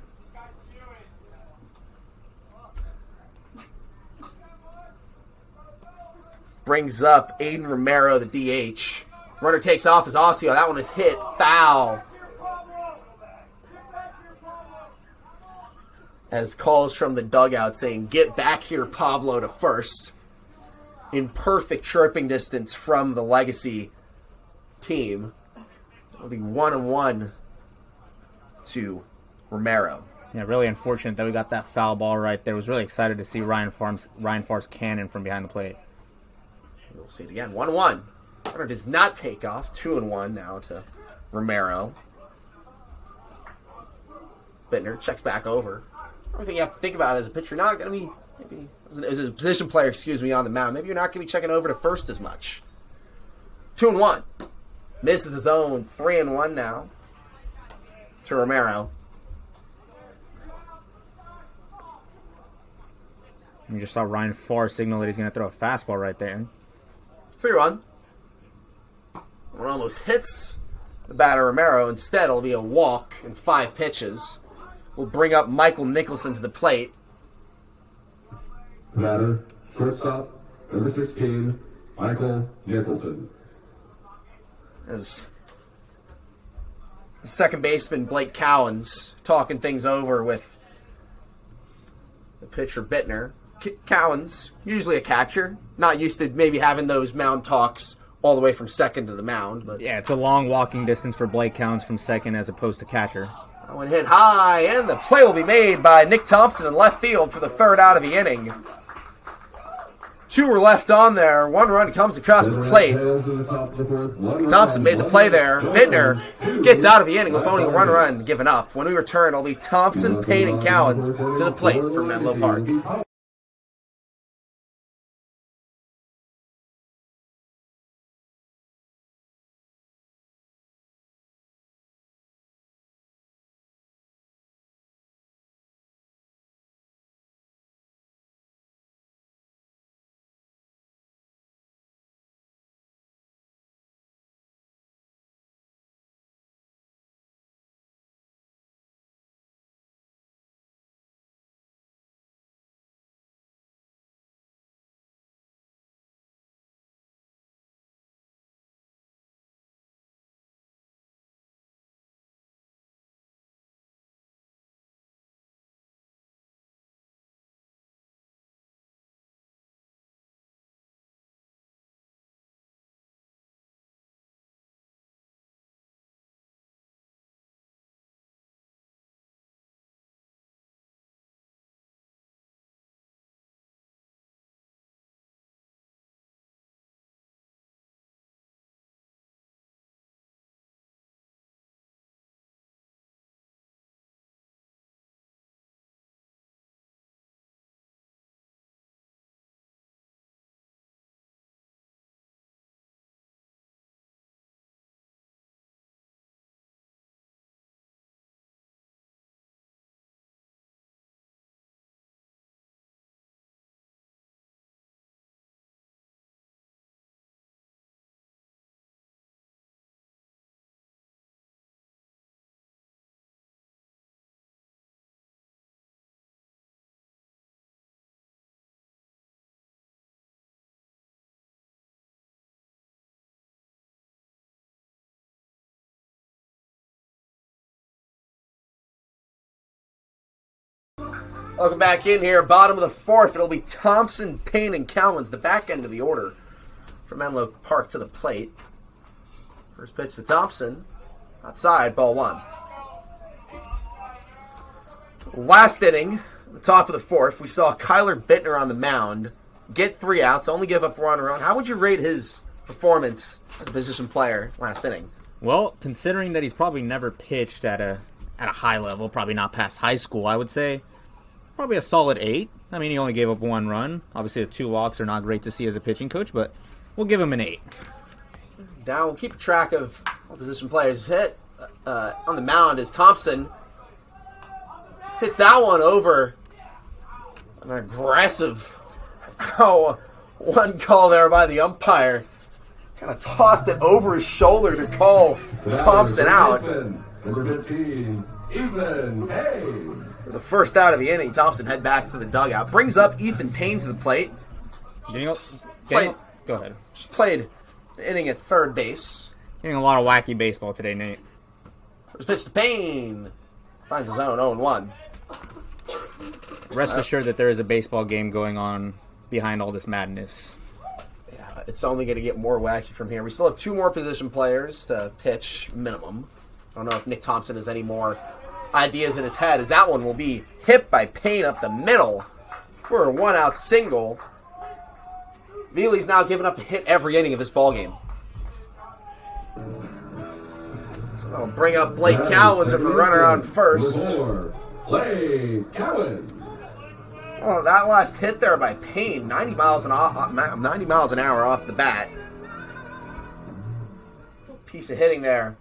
Brings up Aiden Romero, the DH. Runner takes off as Ossio. That one is hit foul. As calls from the dugout saying, "Get back here, Pablo," to first. In perfect chirping distance from the Legacy team. It'll be 1-1 to Romero. Yeah, really unfortunate that we got that foul ball right there. Was really excited to see Ryan Farr's cannon from behind the plate. We'll see it again. 1-1. Runner does not take off. 2-1 now to Romero. Bittner checks back over. Everything you have to think about as a pitcher, not going to be, maybe as a position player, on the mound. Maybe you're not going to be checking over to first as much. 2-1. Misses his own. 3-1 now to Romero. You just saw Ryan Farr signal that he's going to throw a fastball right there. 3-1. One almost hits the batter Romero. Instead, it'll be a walk in 5 pitches. We'll bring up Michael Nicholson to the plate. Batter, shortstop, number 16, Michael Nicholson. As the second baseman Blake Cowens talking things over with the pitcher Bittner. Cowens, usually a catcher, not used to maybe having those mound talks all the way from second to the mound. But yeah, it's a long walking distance for Blake Cowens from second as opposed to catcher. That one hit high, and the play will be made by Nick Thompson in left field for the third out of the inning. 2 were left on there. 1 run comes across the plate. Thompson made the play there. Bittner gets out of the inning with only 1 run given up. When we return, it'll be Thompson, Payne, and Cowens to the plate for Menlo Park. Welcome back in here. Bottom of the 4th. It'll be Thompson, Payne, and Cowens, the back end of the order for Menlo Park to the plate. First pitch to Thompson. Outside, ball 1. Last inning, the top of the 4th, we saw Kyler Bittner on the mound get 3 outs, only give up 1 run. How would you rate his performance as a position player last inning? Well, considering that he's probably never pitched at a high level, probably not past high school, I would say probably a solid 8. I mean, he only gave up 1 run. Obviously, the 2 walks are not great to see as a pitching coach, but we'll give him an 8. Now we'll keep track of all position players hit. On the mound is Thompson. Hits that one over an aggressive one call there by the umpire. Kind of tossed it over his shoulder to call Thompson out. Number 15, Ethan Payne. For the first out of the inning, Thompson head back to the dugout. Brings up Ethan Payne to the plate. Go ahead. Just played the inning at third base. Getting a lot of wacky baseball today, Nate. First pitch to Payne. Finds his own 0-1. Rest assured that there is a baseball game going on behind all this madness. Yeah, it's only going to get more wacky from here. We still have 2 more position players to pitch, minimum. I don't know if Nick Thompson has any more ideas in his head, as that one will be hit by Payne up the middle for a 1-out single. Veely's now given up a hit every inning of this ballgame. So that'll bring up Blake Cowens with a runner on first. Blake Cowens. Oh, that last hit there by Payne, 90 miles an hour off the bat. Piece of hitting there.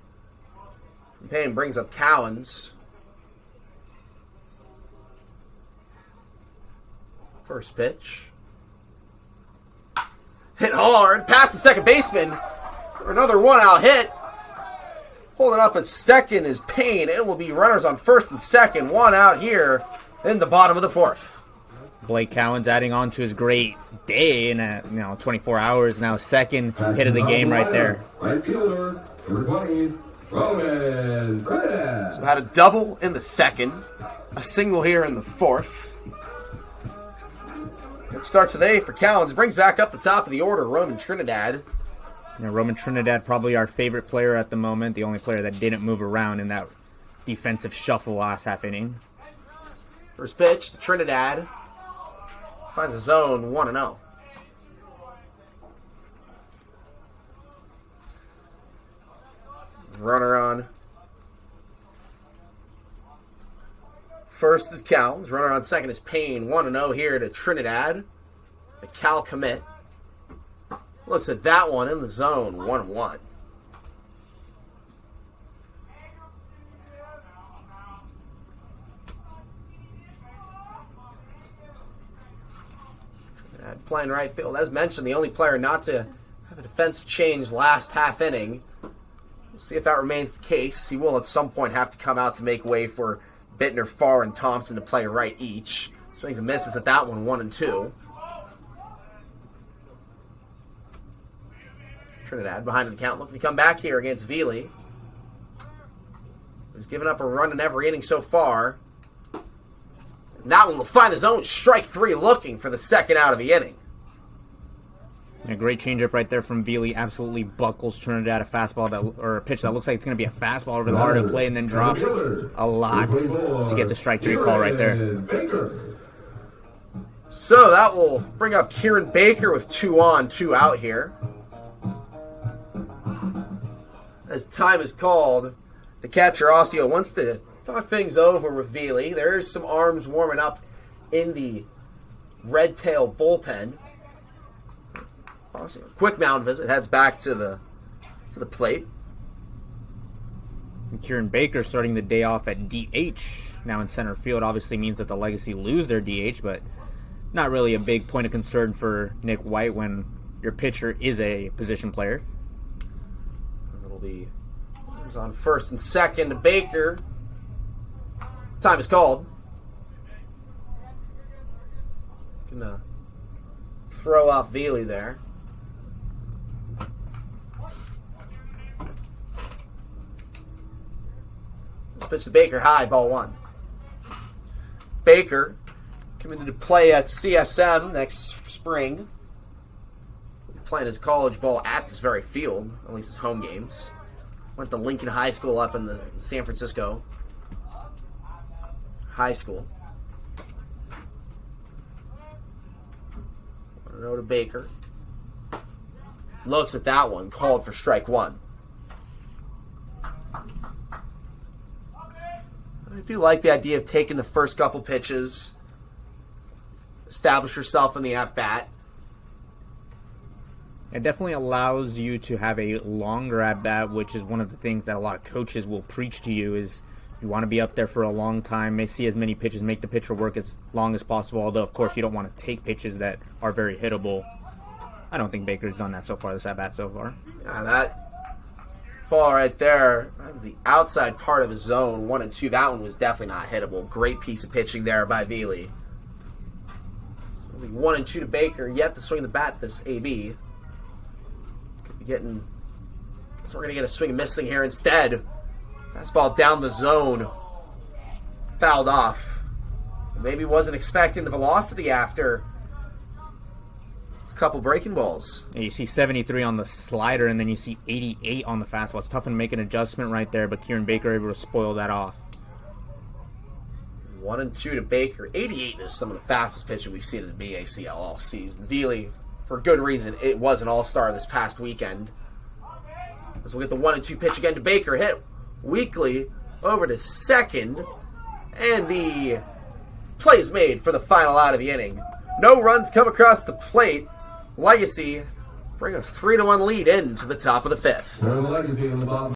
Payne brings up Cowens. First pitch. Hit hard, past the second baseman. For another 1-out hit. Holding up at second is Payne. It will be runners on first and second. 1 out here in the bottom of the 4th. Blake Cowens adding on to his great day in 24 hours. Now second hit of the game right there. Right fielder, number 20, Roman Trinidad. So had a double in the second, a single here in the 4th. Good start today for Cowens. Brings back up the top of the order, Roman Trinidad. Roman Trinidad, probably our favorite player at the moment, the only player that didn't move around in that defensive shuffle last half inning. First pitch to Trinidad. Finds his zone 1-0. Runner on first is Cowens. Runner on second is Payne. 1-0 here to Trinidad. The Cal commit. Looks at that one in the zone. 1-1. Playing right field. As mentioned, the only player not to have a defensive change last half inning. We'll see if that remains the case. He will at some point have to come out to make way for Bittner, Farr, and Thompson to play right each. Swings and misses at that one, 1-2. Trinidad behind the count, looking to come back here against Veely. He's given up a run in every inning so far. And that one will find his own strike 3, looking for the second out of the inning. A great changeup right there from Veely. Absolutely buckles Trinidad a fastball or a pitch that looks like it's going to be a fastball over the heart of play, and then drops a lot to get the strike 3 call right there. So that will bring up Kieran Baker with 2 on, 2 out here. As time is called, the catcher Ossio wants to talk things over with Veely. There is some arms warming up in the Redtail bullpen. Ossio, quick mound visit, heads back to the plate. And Kieran Baker starting the day off at DH now in center field. Obviously means that the Legacy lose their DH, but not really a big point of concern for Nick White when your pitcher is a position player. It'll be on first and second to Baker. Time is called. Gonna throw off Veely there. Pitch to Baker, high, ball 1. Baker coming into play at CSM next spring. Playing his college ball at this very field, at least his home games. Went to Lincoln High School up in the San Francisco High School. 1-0 to Baker. Looks at that one, called for strike 1. do like the idea of taking the first couple pitches, establish yourself in the at-bat. It definitely allows you to have a longer at-bat, which is one of the things that a lot of coaches will preach to you is you want to be up there for a long time, may see as many pitches, make the pitcher work as long as possible, although, of course, you don't want to take pitches that are very hittable. I don't think Baker's done that so far, this at-bat so far. Yeah, that ball right there, that was the outside part of his zone, 1 and 2. That one was definitely not hittable. Great piece of pitching there by Veely. 1 and 2 to Baker, yet to swing the bat this AB. So we're going to get a swing and miss thing here instead. Fastball down the zone. Fouled off. Maybe wasn't expecting the velocity after a couple breaking balls. Yeah, you see 73 on the slider, and then you see 88 on the fastball. It's tough to make an adjustment right there, but Kieran Baker able to spoil that off. 1 and 2 to Baker. 88 is some of the fastest pitching we've seen in the BACL all season. Veely, for good reason, it was an all-star this past weekend. As we get the 1 and 2 pitch again to Baker, hit weakly over to second, and the play is made for the final out of the inning. No runs come across the plate. Legacy bring a 3-1 lead into the top of the 5th. Legacy in the bottom.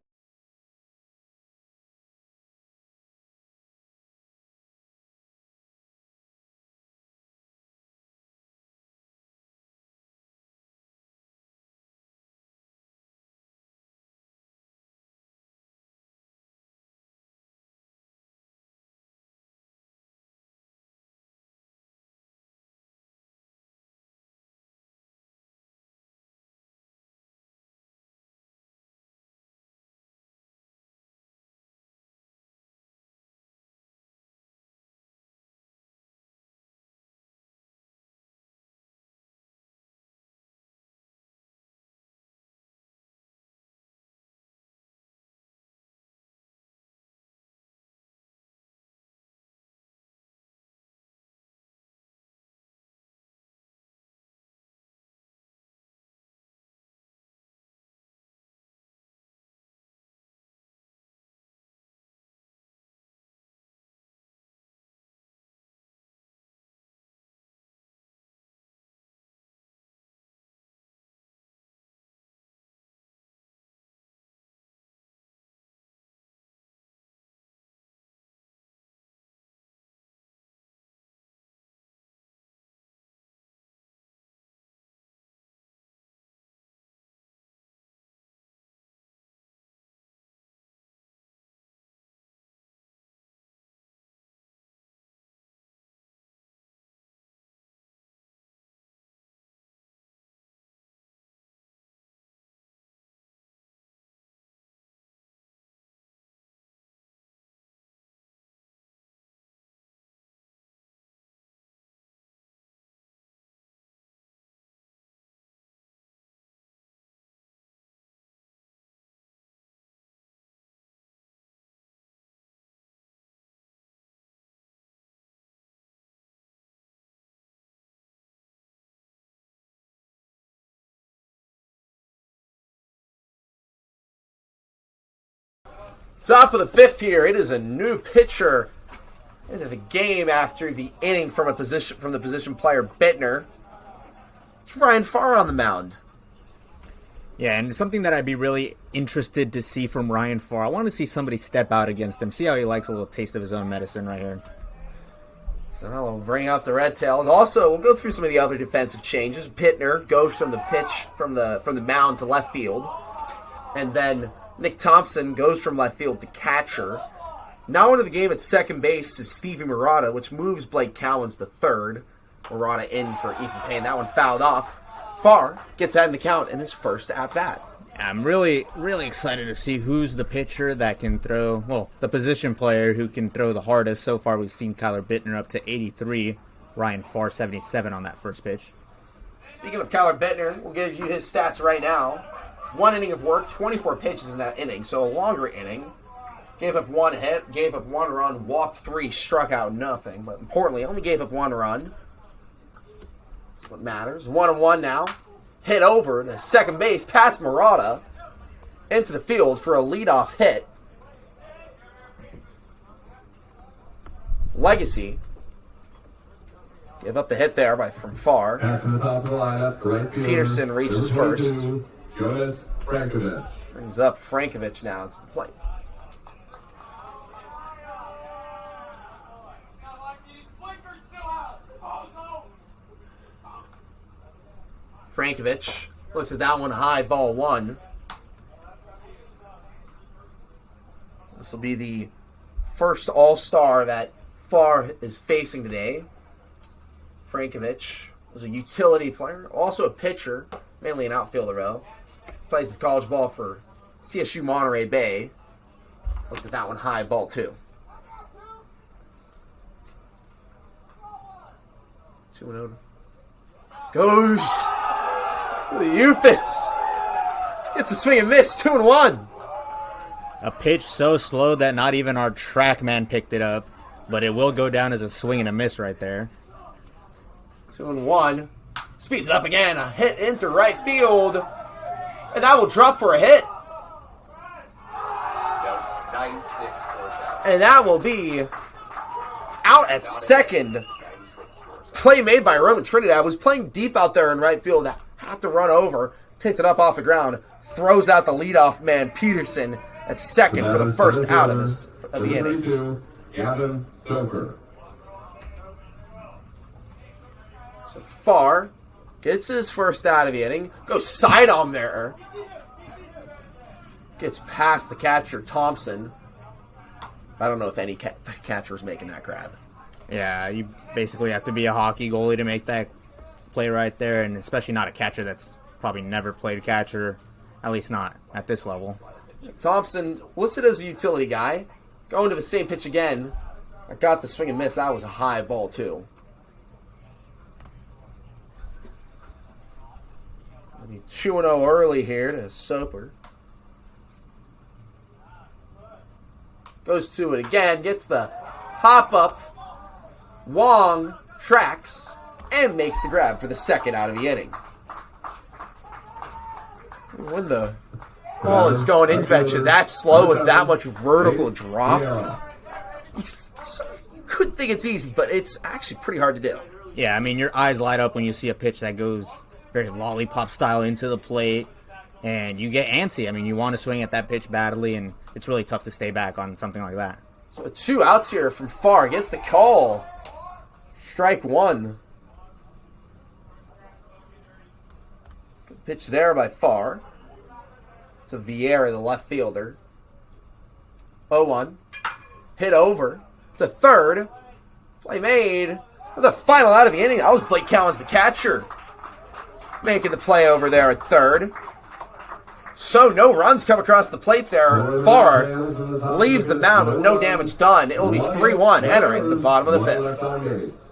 Top of the 5th here. It is a new pitcher into the game after the inning from the position player Bittner. It's Ryan Farr on the mound. Yeah, and something that I'd be really interested to see from Ryan Farr. I want to see somebody step out against him, see how he likes a little taste of his own medicine right here. So now we'll bring out the Redtails. Also, we'll go through some of the other defensive changes. Bittner goes from the pitch from the mound to left field, and then Nick Thompson goes from left field to catcher. Now into the game at second base is Stevie Murata, which moves Blake Cowens to third. Murata in for Ethan Payne. That one fouled off. Farr gets out in the count in his first at-bat. I'm really, really excited to see who's the pitcher that can throw, well, the position player who can throw the hardest. So far, we've seen Kyler Bittner up to 83, Ryan Farr 77 on that first pitch. Speaking of Kyler Bittner, we'll give you his stats right now. 1 inning of work, 24 pitches in that inning, so a longer inning. Gave up 1 hit, gave up 1 run, walked 3, struck out nothing. But importantly, only gave up 1 run. That's what matters. 1-1 now. Hit over to second base, past Murata, into the field for a leadoff hit. Legacy. Give up the hit there from far. Back to the top of the lineup, right fielder, Peterson reaches number first. 22, Jonas Frankovich. Brings up Frankovich now to the plate. Frankovich looks at that one high, ball one. This will be the first All-Star that Farr is facing today. Frankovich was a utility player, also a pitcher, mainly an outfielder though. Plays his college ball for CSU Monterey Bay. Looks at that one high, ball two. 2-0. Goes the Eufus. Gets a swing and miss, 2-1. A pitch so slow that not even our track man picked it up, but it will go down as a swing and a miss right there. 2-1. Speeds it up again. A hit into right field. And that will drop for a hit. And that will be out at second. Play made by Roman Trinidad. Was playing deep out there in right field. Had to run over. Picked it up off the ground. Throws out the leadoff man, Peterson, at second for the first out of the inning. Gavin Stoker. So Farr gets his first out of the inning. Goes sidearm there. Gets past the catcher, Thompson. I don't know if any catcher was making that grab. Yeah, you basically have to be a hockey goalie to make that play right there, and especially not a catcher that's probably never played catcher, at least not at this level. Thompson, listed as a utility guy, going to the same pitch again. I got the swing and miss. That was a high ball, too. 2-0 early here to Soper. Goes to it again, gets the pop-up. Wong tracks and makes the grab for the second out of the inning. When the ball is going in that slow with that much vertical drop, you could think it's easy, but it's actually pretty hard to do. Yeah, I mean, your eyes light up when you see a pitch that goes very lollipop style into the plate, and you get antsy. I mean, you want to swing at that pitch badly, and it's really tough to stay back on something like that. So 2 outs here from Farr. Gets the call. Strike one. Good pitch there by Farr. It's a Vieira, the left fielder. 0-1. Hit over to third. Play made. The final out of the inning. That was Blake Cowens, the catcher, making the play over there at third. So no runs come across the plate there. Farr leaves the mound with no damage done. It will be 3-1 entering the bottom of the fifth.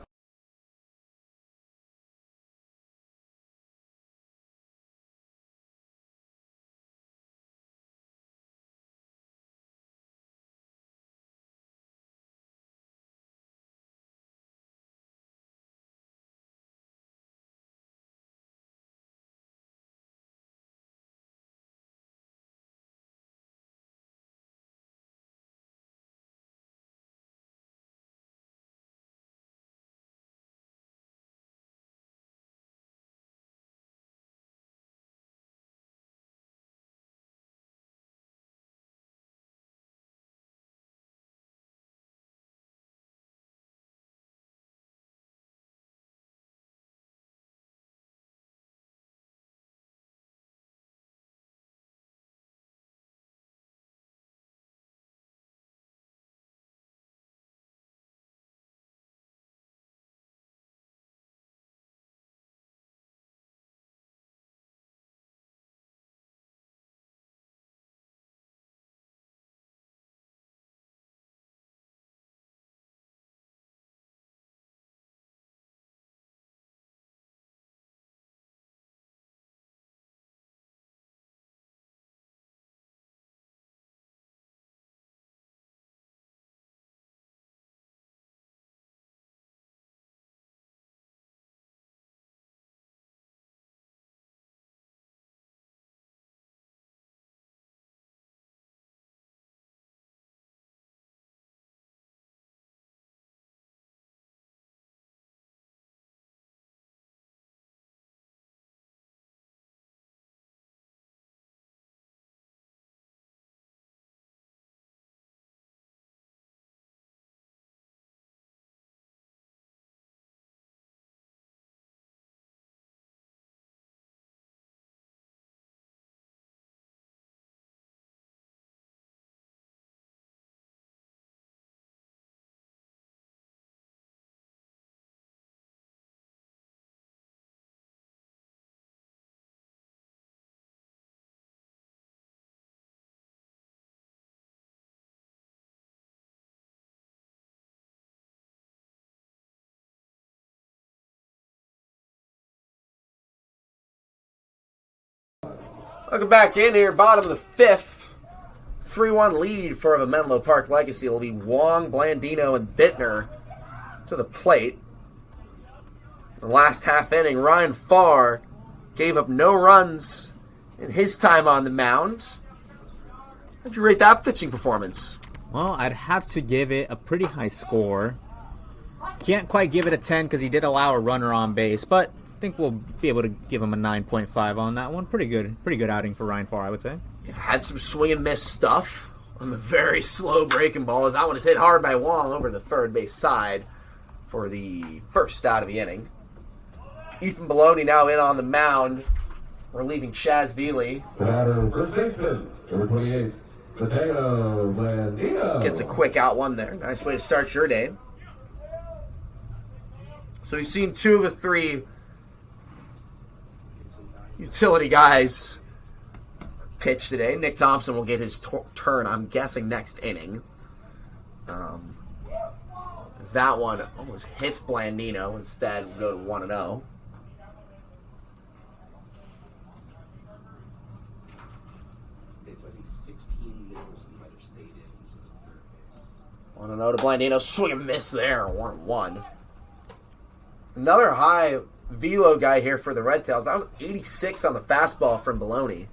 Welcome back in here, bottom of the fifth. 3-1 lead for the Menlo Park Legacy. It'll be Wong, Blandino, and Bittner to the plate. The last half inning, Ryan Farr gave up no runs in his time on the mound. How'd you rate that pitching performance? Well, I'd have to give it a pretty high score. Can't quite give it a 10 because he did allow a runner on base, but I think we'll be able to give him a 9.5 on that one. Pretty good outing for Ryan Farr, I would say. Had some swing and miss stuff on the very slow breaking ball, as that one is hit hard by Wong over the third base side for the first out of the inning. Ethan Baloney now in on the mound, relieving Chaz Veely. Batter, first baseman, number 28, Mateo Blandino. Gets a quick out one there. Nice way to start your day. So we've seen 2 of the 3 utility guys pitch today. Nick Thompson will get his turn, I'm guessing, next inning. As that one almost hits Blandino. Instead, we'll go to 1-0. Want to know to Blandino, swing and miss there, 1-1. Another high velo guy here for the Redtails. That was 86 on the fastball from Baloney.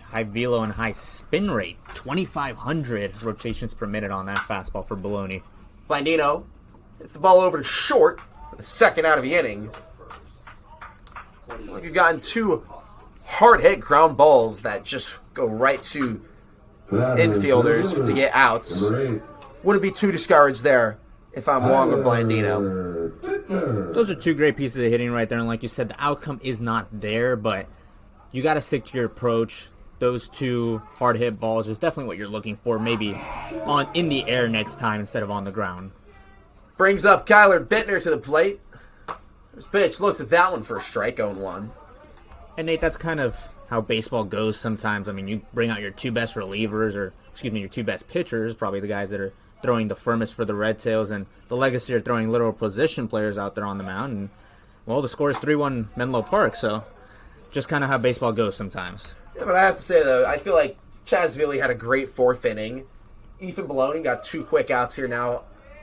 High velo and high spin rate. 2,500 rotations per minute on that fastball for Baloney. Blandino hits the ball over to short for the second out of the inning. I feel like you've gotten 2 hard-hit ground balls that just go right to infielders to get outs. Wouldn't be too discouraged there if I'm Wong or Blandino. Those are 2 great pieces of hitting right there, and like you said, the outcome is not there, but you got to stick to your approach. Those 2 hard hit balls is definitely what you're looking for, maybe in the air next time instead of on the ground. Brings up Kyler Bittner to the plate. This pitch looks at that one for a strike, 0-1. And Nate, that's kind of how baseball goes sometimes. I mean, you bring out your 2 best relievers, or your 2 best pitchers, probably the guys that are throwing the firmest for the Redtails, and the Legacy are throwing literal position players out there on the mound. And, well, the score is 3-1 Menlo Park, so just kind of how baseball goes sometimes. Yeah, but I have to say, though, I feel like Chaz Veely had a great 4th inning. Ethan Baloney got 2 quick outs here now.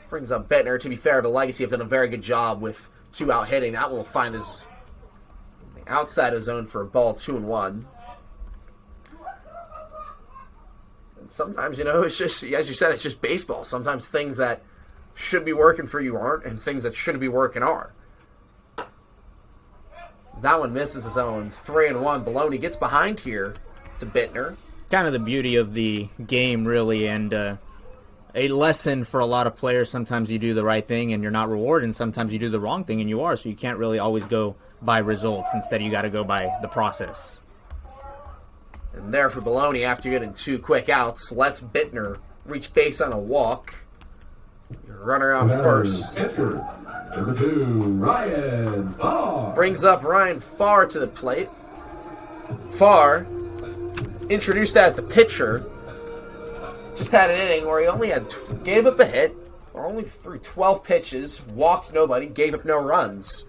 Brings up Bittner. To be fair, the Legacy have done a very good job with 2 out hitting. That will find his outside of zone for a ball, 2-1. Sometimes, it's just, as you said, it's just baseball. Sometimes things that should be working for you aren't, and things that shouldn't be working are. That one misses his own. 3-1. Baloney gets behind here to Bittner. Kind of the beauty of the game, really, and a lesson for a lot of players. Sometimes you do the right thing and you're not rewarded, and sometimes you do the wrong thing and you are, so you can't really always go by results. Instead, you got to go by the process. And there for Baloney, after getting 2 quick outs, lets Bittner reach base on a walk. Runner on first. Pitcher, number 2, Ryan Farr. Brings up Ryan Farr to the plate. Farr, introduced as the pitcher, just had an inning where he only gave up a hit, or only threw 12 pitches, walked nobody, gave up no runs.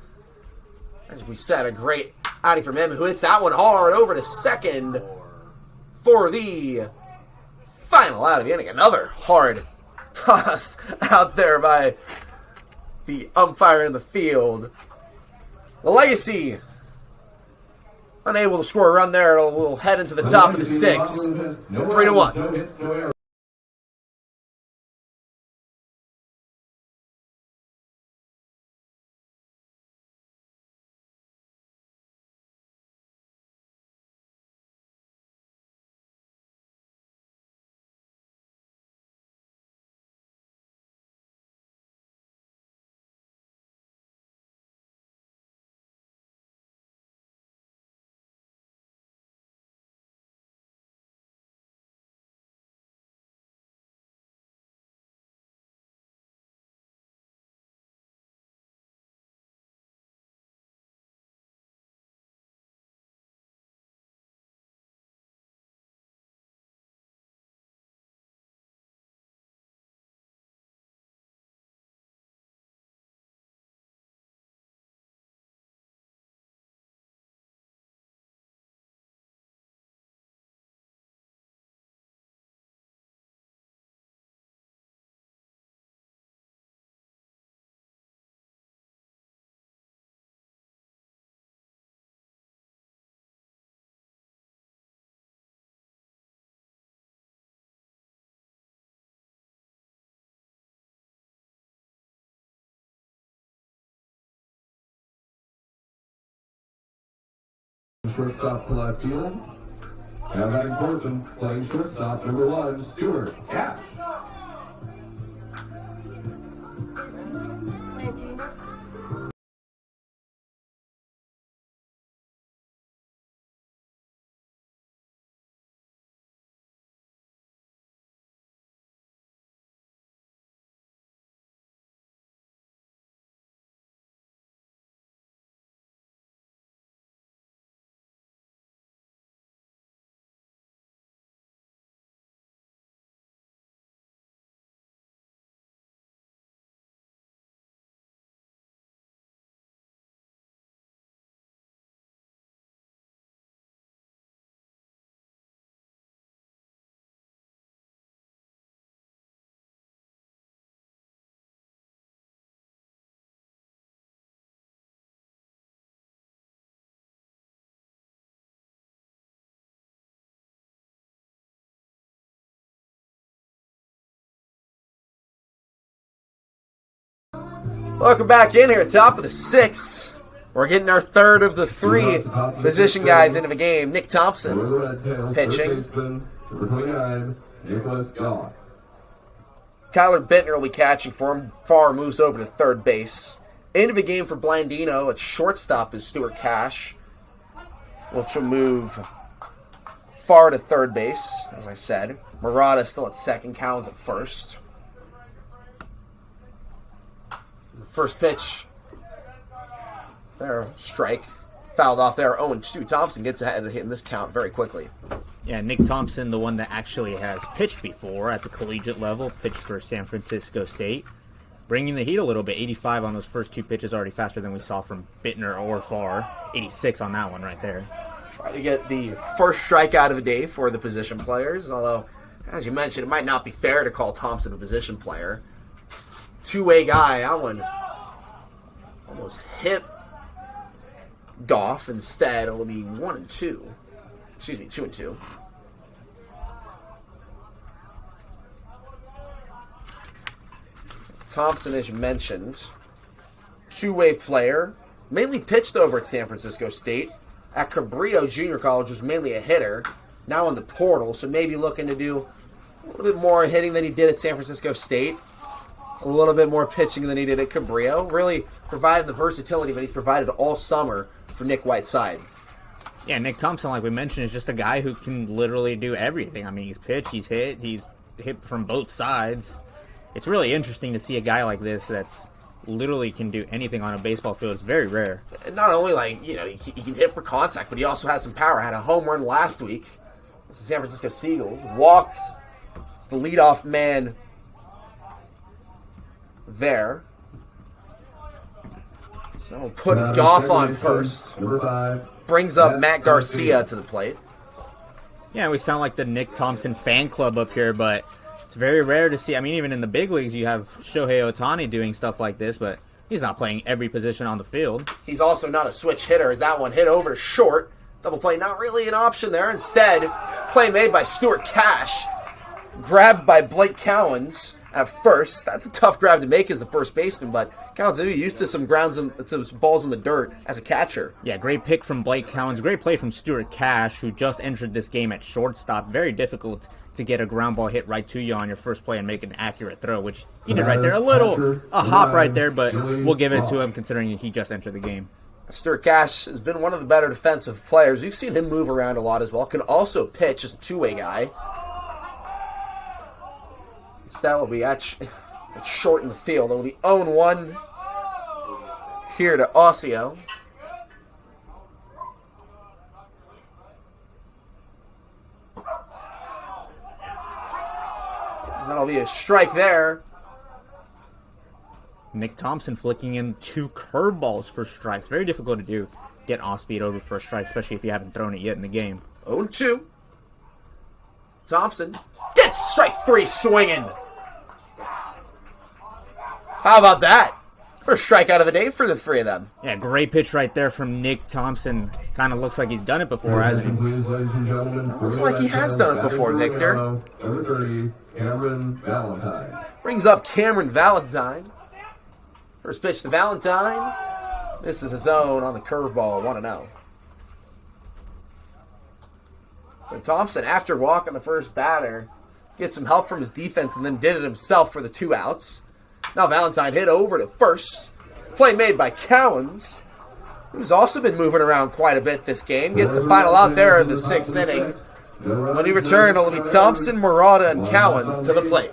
As we said, a great outing from him, who hits that one hard over to second for the final out of the inning. Another hard tossed out there by the umpire in the field. The Legacy unable to score a run there. We'll head into the top of the 6th. 3-1. Shortstop to left field. And batting fourth and playing shortstop, number 1, Stuart Cash. Welcome back in here at top of the 6th. We're getting our third of the 3 position guys into the game. Nick Thompson pitching. Number 29, Nicholas Goff. Kyler Bittner will be catching for him. Farr moves over to third base. Into the game for Blandino at shortstop is Stuart Cash, which will move Farr to third base, as I said. Murata still at second, Cowens at first. First pitch. There, strike. Fouled off there. 0-2. Thompson gets ahead of hitting this count very quickly. Yeah, Nick Thompson, the one that actually has pitched before at the collegiate level, pitched for San Francisco State. Bringing the heat a little bit. 85 on those first 2 pitches, already faster than we saw from Bittner or Farr. 86 on that one right there. Try to get the first strikeout of the day for the position players. Although, as you mentioned, it might not be fair to call Thompson a position player. Two-way guy. That one almost hit Goff. Instead, it'll be 1-2. Excuse me, 2-2. Thompson, as you mentioned, two-way player, mainly pitched over at San Francisco State. At Cabrillo Junior College was mainly a hitter. Now in the portal, so maybe looking to do a little bit more hitting than he did at San Francisco State. A little bit more pitching than he did at Cabrillo. Really providing the versatility that he's provided all summer for Nick Whiteside. Yeah, Nick Thompson, like we mentioned, is just a guy who can literally do everything. I mean, he's pitched, he's hit from both sides. It's really interesting to see a guy like this that's literally can do anything on a baseball field. It's very rare. And not only, he can hit for contact, but he also has some power. Had a home run last week. The San Francisco Seagulls walked the leadoff man there. So we'll put Goff on first. Number 5. Brings up Matt Garcia to the plate. Yeah, we sound like the Nick Thompson fan club up here, but it's very rare to see. I mean, even in the big leagues, you have Shohei Ohtani doing stuff like this, but he's not playing every position on the field. He's also not a switch hitter, as that one hit over to short. Double play, not really an option there. Instead, play made by Stuart Cash. Grabbed by Blake Cowens at first. That's a tough grab to make as the first baseman, but Cowens is used to some balls in the dirt as a catcher. Yeah, great pick from Blake Cowens. Great play from Stuart Cash, who just entered this game at shortstop. Very difficult to get a ground ball hit right to you on your first play and make an accurate throw, which he did right there. A hop right there, but we'll give it to him considering he just entered the game. Stuart Cash has been one of the better defensive players. We've seen him move around a lot as well. Can also pitch as a two-way guy. That will be at short in the field. It will be 0-1 here to Osseo. That'll be a strike there. Nick Thompson flicking in 2 curveballs for strikes. Very difficult to do. Get off-speed over for a strike, especially if you haven't thrown it yet in the game. 0-2. Thompson gets strike 3 swinging. How about that? First strikeout of the day for the 3 of them. Yeah, great pitch right there from Nick Thompson. Kind of looks like he's done it before, hasn't he? Looks like he has done it before, Victor. Number 30, Cameron Valentine. Brings up Cameron Valentine. First pitch to Valentine. This is his zone on the curveball, 1-0. So Thompson, after walking the first batter, gets some help from his defense and then did it himself for the 2 outs. Now Valentine hit over to first. Play made by Cowens, who's also been moving around quite a bit this game. Gets the final out there in the 6th inning. When he returned, it'll be Thompson, Murata, and Cowens to the plate.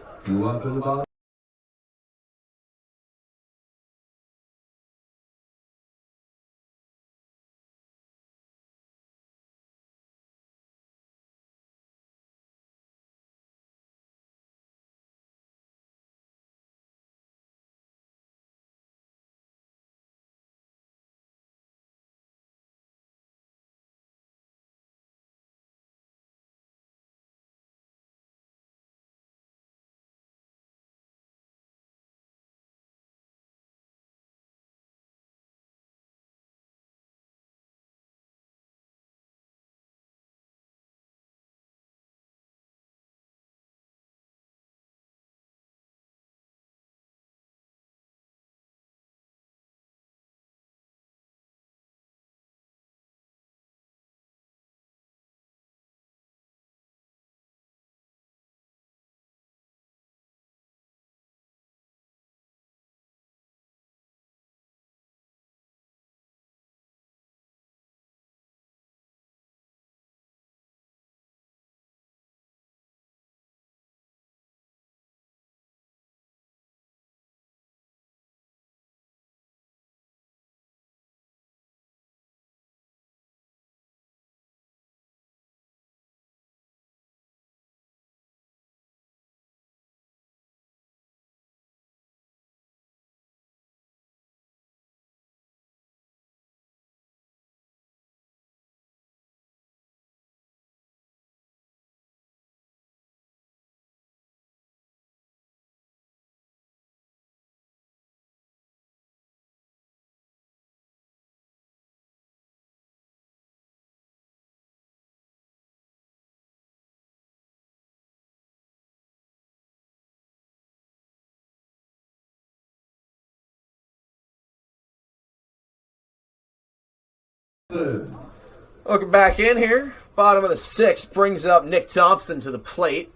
Looking back in here, bottom of the 6th brings up Nick Thompson to the plate.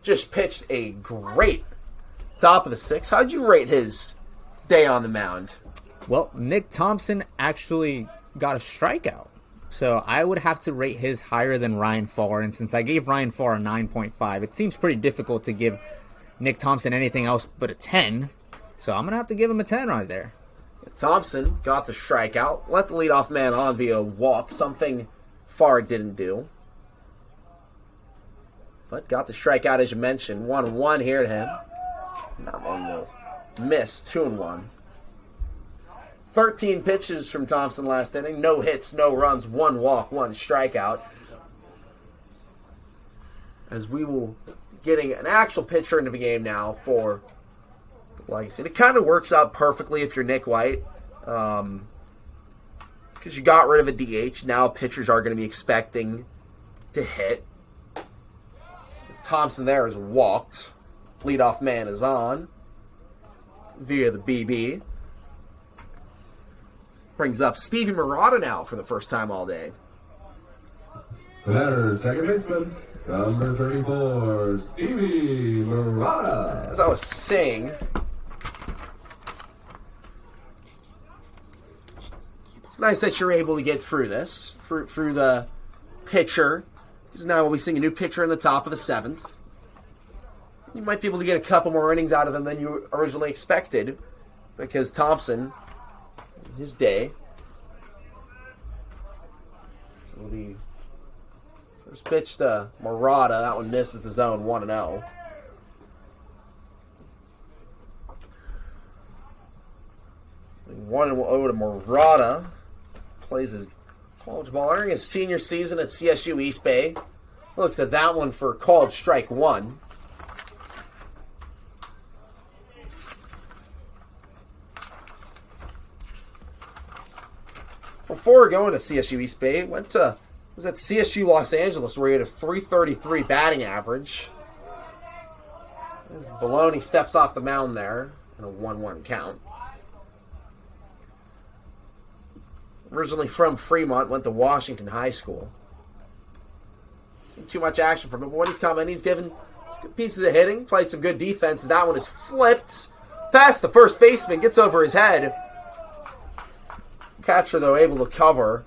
Just pitched a great top of the 6th. How'd you rate his day on the mound? Well, Nick Thompson actually got a strikeout. So I would have to rate his higher than Ryan Farr. And since I gave Ryan Farr a 9.5, it seems pretty difficult to give Nick Thompson anything else but a 10. So I'm going to have to give him a 10 right there. Thompson got the strikeout, let the leadoff man on via walk, something Farr didn't do. But got the strikeout as you mentioned. 1-1 here to him. That one will miss. 2-1. 13 pitches from Thompson last inning. No hits, no runs, 1 walk, 1 strikeout. As we will getting an actual pitcher into the game now for Legacy. It kind of works out perfectly if you're Nick White, because you got rid of a DH. Now pitchers are going to be expecting to hit. As Thompson there is walked. Leadoff man is on via the BB. Brings up Stevie Murata now for the first time all day. The batter, second baseman, number 34, Stevie Murata. As I was saying, it's nice that you're able to get through this, through the pitcher, because now we'll be seeing a new pitcher in the top of the 7th. You might be able to get a couple more innings out of him than you originally expected, because Thompson, his day. So it'll be first pitch to Murata. That one misses the zone, 1-0. One will to Murata. Plays his college ball entering his senior season at CSU East Bay. Looks at that one for called strike 1. Before going to CSU East Bay, was at CSU Los Angeles where he had a .333 batting average. As Baloney steps off the mound there in a 1-1 count. Originally from Fremont, went to Washington High School. Seen too much action from him. But when he's coming, he's given some good pieces of hitting. Played some good defense. That one is flipped past the first baseman. Gets over his head. Catcher, though, able to cover.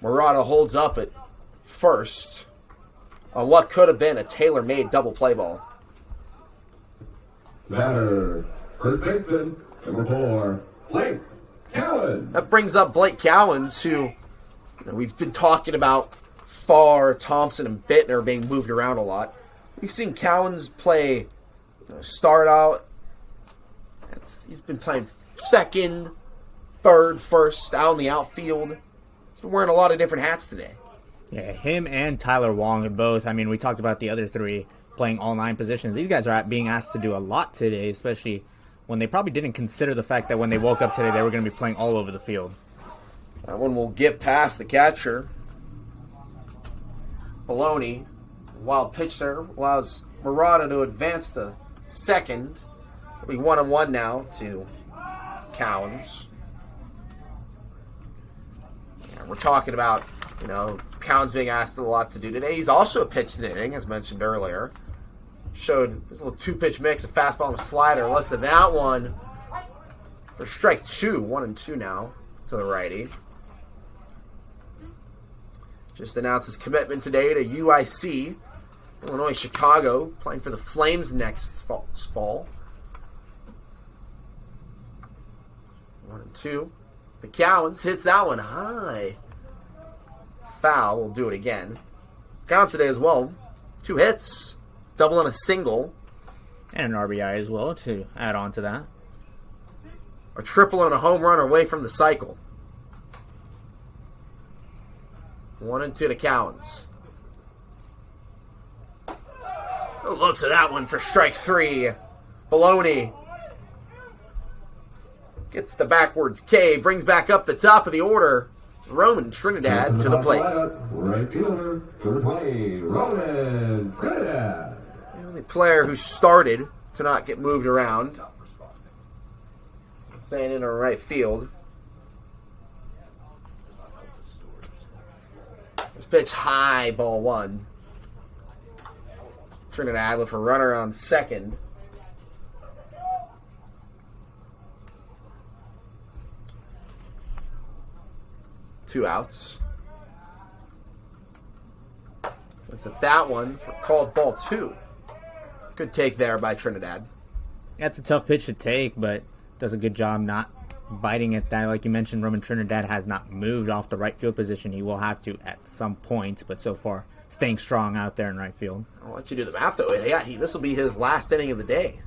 Murata holds up at first on what could have been a tailor-made double play ball. Batter, first baseman, number 4, Blake Cowan. That brings up Blake Cowens, who we've been talking about Farr, Thompson, and Bittner being moved around a lot. We've seen Cowens play, start out. He's been playing second, third, first, out in the outfield. He's been wearing a lot of different hats today. Yeah, him and Tyler Wong are both. I mean, we talked about the other three playing all 9 positions. These guys are being asked to do a lot today, especially when they probably didn't consider the fact that when they woke up today, they were going to be playing all over the field. That one will get past the catcher. Baloney, wild pitch there, allows Murata to advance to second. It'll be 1-1 now to Cowens. Yeah, we're talking about, Cowens being asked a lot to do today. He's also pitched an inning, as mentioned earlier. Showed his little 2-pitch mix, a fastball and a slider. Looks at that one for strike 2. 1-2 now to the righty. Just announced his commitment today to UIC, Illinois Chicago, playing for the Flames next fall. 1-2. The Cowens hits that one high. Foul. We'll do it again. Cowens today as well. 2 hits, double and a single. And an RBI as well to add on to that. A triple and a home run away from the cycle. 1-2 to Cowens. Looks at that one for strike 3. Baloney gets the backwards K, brings back up the top of the order. Roman Trinidad to the plate. Right fielder, number 20, Roman Trinidad. The only player who started to not get moved around. Staying in our right field. This pitch high, ball 1. Trinidad with a runner on second. Two outs. Looks at that one for called ball 2. Good take there by Trinidad. That's a tough pitch to take, but does a good job not biting at that. Like you mentioned, Roman Trinidad has not moved off the right field position. He will have to at some point, but so far staying strong out there in right field. I'll let you do the math though. Yeah, this will be his last inning of the day.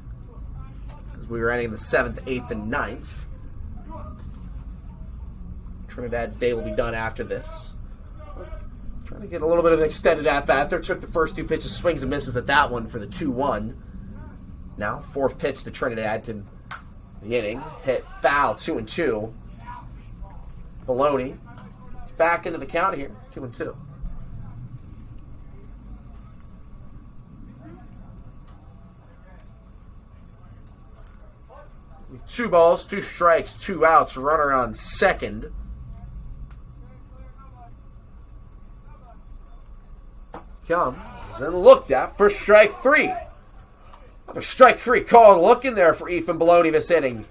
Because we were ending the 7th, 8th, and 9th. Trinidad's day will be done after this. Trying to get a little bit of an extended at-bat there. Took the first 2 pitches, swings and misses at that one for the 2-1. Now, 4th pitch to Trinidad to the inning. Hit foul, 2-2. Baloney. It's back into the count here, 2-2. 2 balls, 2 strikes, 2 outs. Runner on second. Comes and looked at for strike 3. Another strike 3 call. Looking there for Ethan Baloney this inning.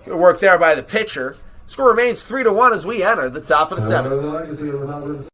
Good work there by the pitcher. Score remains 3-1 as we enter the top of the 7th.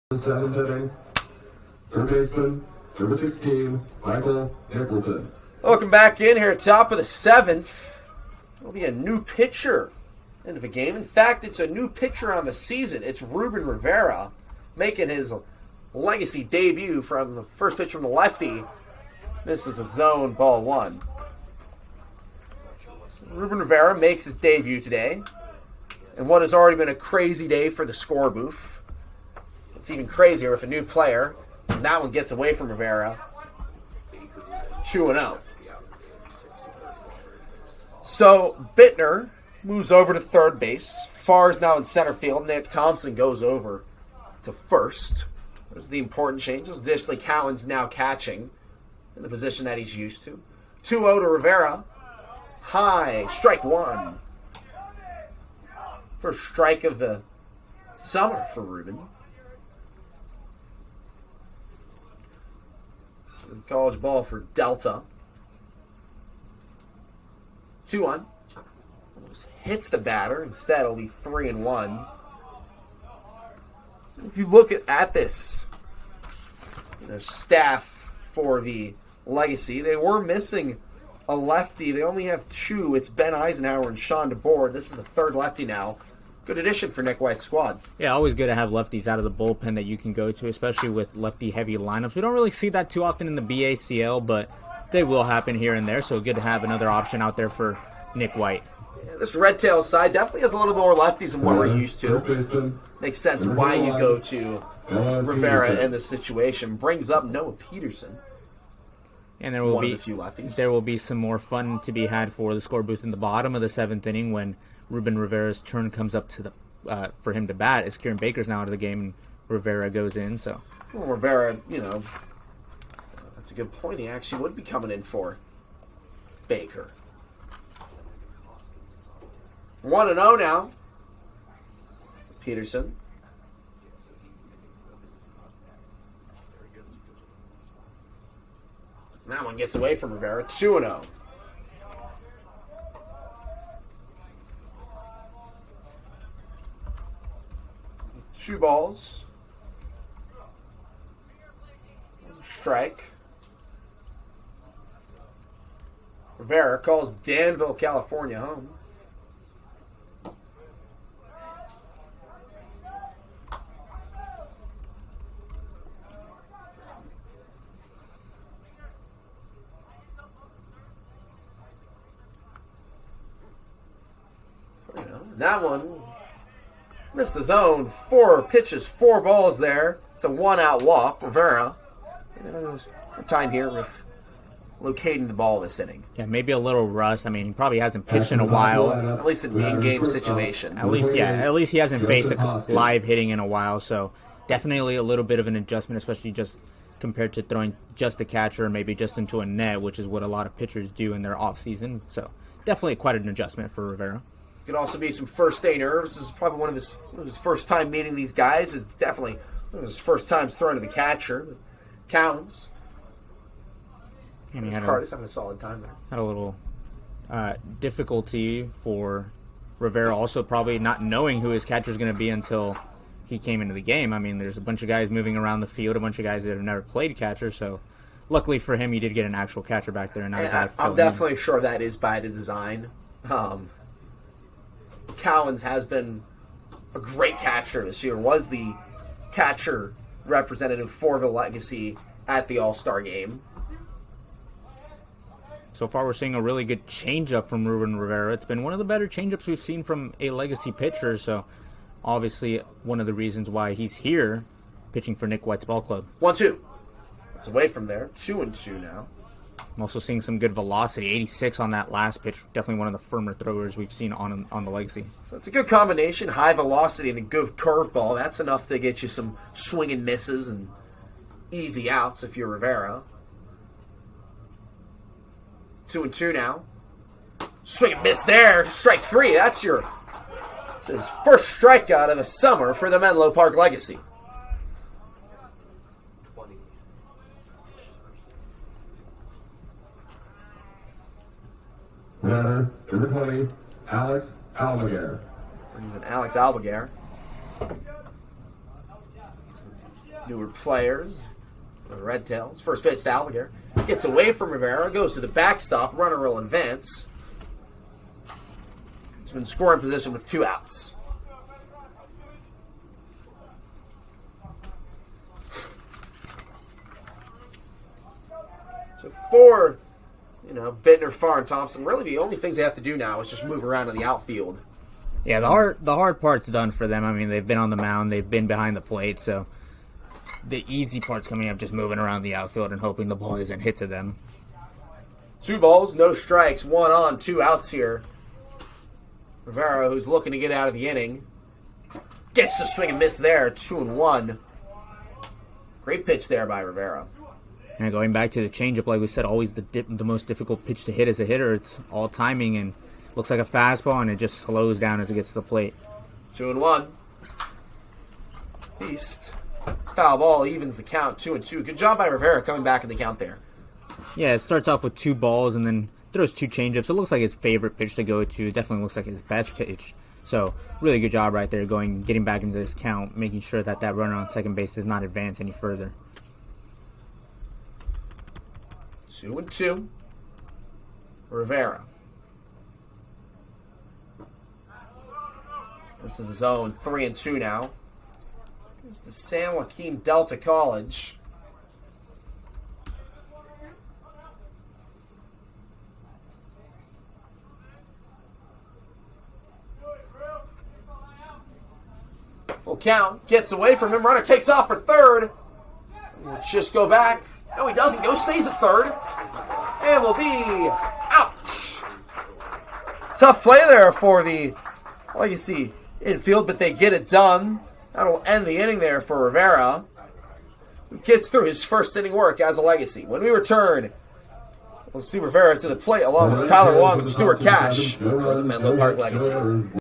The seventh inning. Third baseman, number 16, Michael Nicholson. Welcome back in here at top of the seventh. There'll be a new pitcher into the game. In fact, it's a new pitcher on the season. It's Ruben Rivera making his legacy debut from the first pitch from the lefty. This is the zone, ball one. Ruben Rivera makes his debut today. And what has already been a crazy day for the score booth. It's even crazier if a new player, and that one gets away from Rivera. 2-0. So Bittner moves over to third base. Farr is now in center field. Nick Thompson goes over to first. There's the important changes. Additionally, Cowan's now catching in the position that he's used to. 2-0 to Rivera. High, strike one. First strike of the summer for Ruben. This is college ball for Delta. 2-1. Almost hits the batter. Instead, it'll be 3-1. If you look at this staff for the legacy, they were missing a lefty. They only have two. It's Ben Eisenhower and Sean DeBoer. This is the third lefty now. Good addition for Nick White's squad. Yeah, always good to have lefties out of the bullpen that you can go to, especially with lefty-heavy lineups. We don't really see that too often in the BACL, but they will happen here and there, so good to have another option out there for Nick White. Yeah, this Redtails side definitely has a little more lefties than what we're used to. Makes sense why you go to Rivera in this situation. Brings up Noah Peterson. And there will be a few lefties. There will be some more fun to be had for the score booth in the bottom of the seventh inning when Ruben Rivera's turn comes up to the for him to bat. As Kieran Baker's now out of the game and Rivera goes in. So well, Rivera, that's a good point. He actually would be coming in for Baker. 1-0 now. Peterson. That one gets away from Rivera. 2-0. Two balls. Strike. Rivera calls Danville, California home. That one missed the zone. 4 pitches, 4 balls there. It's a 1-out walk. Rivera. Time here with locating the ball this inning. Yeah, maybe a little rust. I mean, he probably hasn't pitched in a while. At least in the in-game situation. At least he hasn't faced a live hitting in a while. So definitely a little bit of an adjustment, especially just compared to throwing just a catcher or maybe just into a net, which is what a lot of pitchers do in their off season. So definitely quite an adjustment for Rivera. Could also be some first day nerves. This is probably one of his first time meeting these guys. Is definitely one of his first times throwing to the catcher. Counts. And he he's having a solid time there. Had a little difficulty for Rivera, also probably not knowing who his catcher is going to be until he came into the game. I mean, there's a bunch of guys moving around the field, a bunch of guys that have never played catcher. So, luckily for him, he did get an actual catcher back there. And I'm definitely sure that is by design. Cowens has been a great catcher this year. Was the catcher representative for the Legacy at the All-Star game. So far, we're seeing a really good changeup from Ruben Rivera. It's been one of the better changeups we've seen from a Legacy pitcher. So, obviously, one of the reasons why he's here pitching for Nick White's ball club. 1-2. It's away from there. 2-2 now. I'm also seeing some good velocity. 86 on that last pitch. Definitely one of the firmer throwers we've seen on the Legacy. So it's a good combination. High velocity and a good curveball. That's enough to get you some swing and misses and easy outs if you're Rivera. 2-2 now. Swing and miss there. Strike 3. That's his first strikeout of the summer for the Menlo Park Legacy. Batter, number 20, Alex Almaguer. Brings in Alex Almaguer. newer players, the Redtails. First pitch to Almaguer. Gets away from Rivera, goes to the backstop, runner will advance. He's been in scoring position with 2 outs. So for, Bittner, Farr, and Thompson, really the only things they have to do now is just move around in the outfield. Yeah, the hard part's done for them. I mean, they've been on the mound, they've been behind the plate, so the easy part's coming up just moving around the outfield and hoping the ball isn't hit to them. 2 balls, no strikes, 1 on, 2 outs here. Rivera, who's looking to get out of the inning, gets the swing and miss there, 2-1. Great pitch there by Rivera. And going back to the changeup, like we said, always the most difficult pitch to hit as a hitter. It's all timing and looks like a fastball, and it just slows down as it gets to the plate. 2-1. Beast. Foul ball evens the count, 2-2. Good job by Rivera coming back in the count there. Yeah, it starts off with 2 balls and then throws 2 changeups. It looks like his favorite pitch to go to. It definitely looks like his best pitch. So really good job right there, getting back into this count, making sure that runner on second base does not advance any further. 2-2. Rivera. This is the zone. 3-2 now. Here's the San Joaquin Delta College. Full count. Gets away from him. Runner takes off for third. Let's just go back. No, he doesn't. Stays at third. And will be out. Tough play there for the Legacy infield, but they get it done. That'll end the inning there for Rivera, who gets through his first inning work as a Legacy. When we return, we'll see Rivera to the plate along with Tyler Wong and Stuart Cash for the Menlo Park Legacy.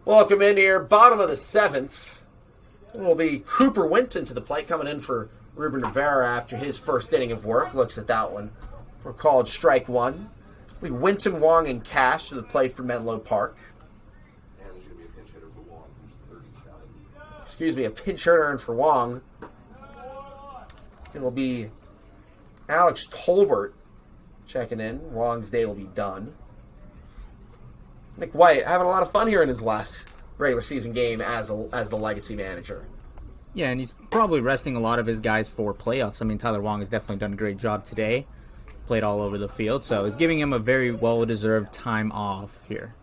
Welcome in here, bottom of the 7th. It will be Cooper Winton to the plate, coming in for Ruben Rivera after his first inning of work. Looks at that one for called strike 1. We Winton, Wong, and Cash to the plate for Menlo Park. Excuse me, a pinch hitter in for Wong. It will be Alex Tolbert checking in. Wong's day will be done. Nick White having a lot of fun here in his last regular season game as the Legacy manager. Yeah, and he's probably resting a lot of his guys for playoffs. I mean, Tyler Wong has definitely done a great job today. Played all over the field, so he's giving him a very well-deserved time off here.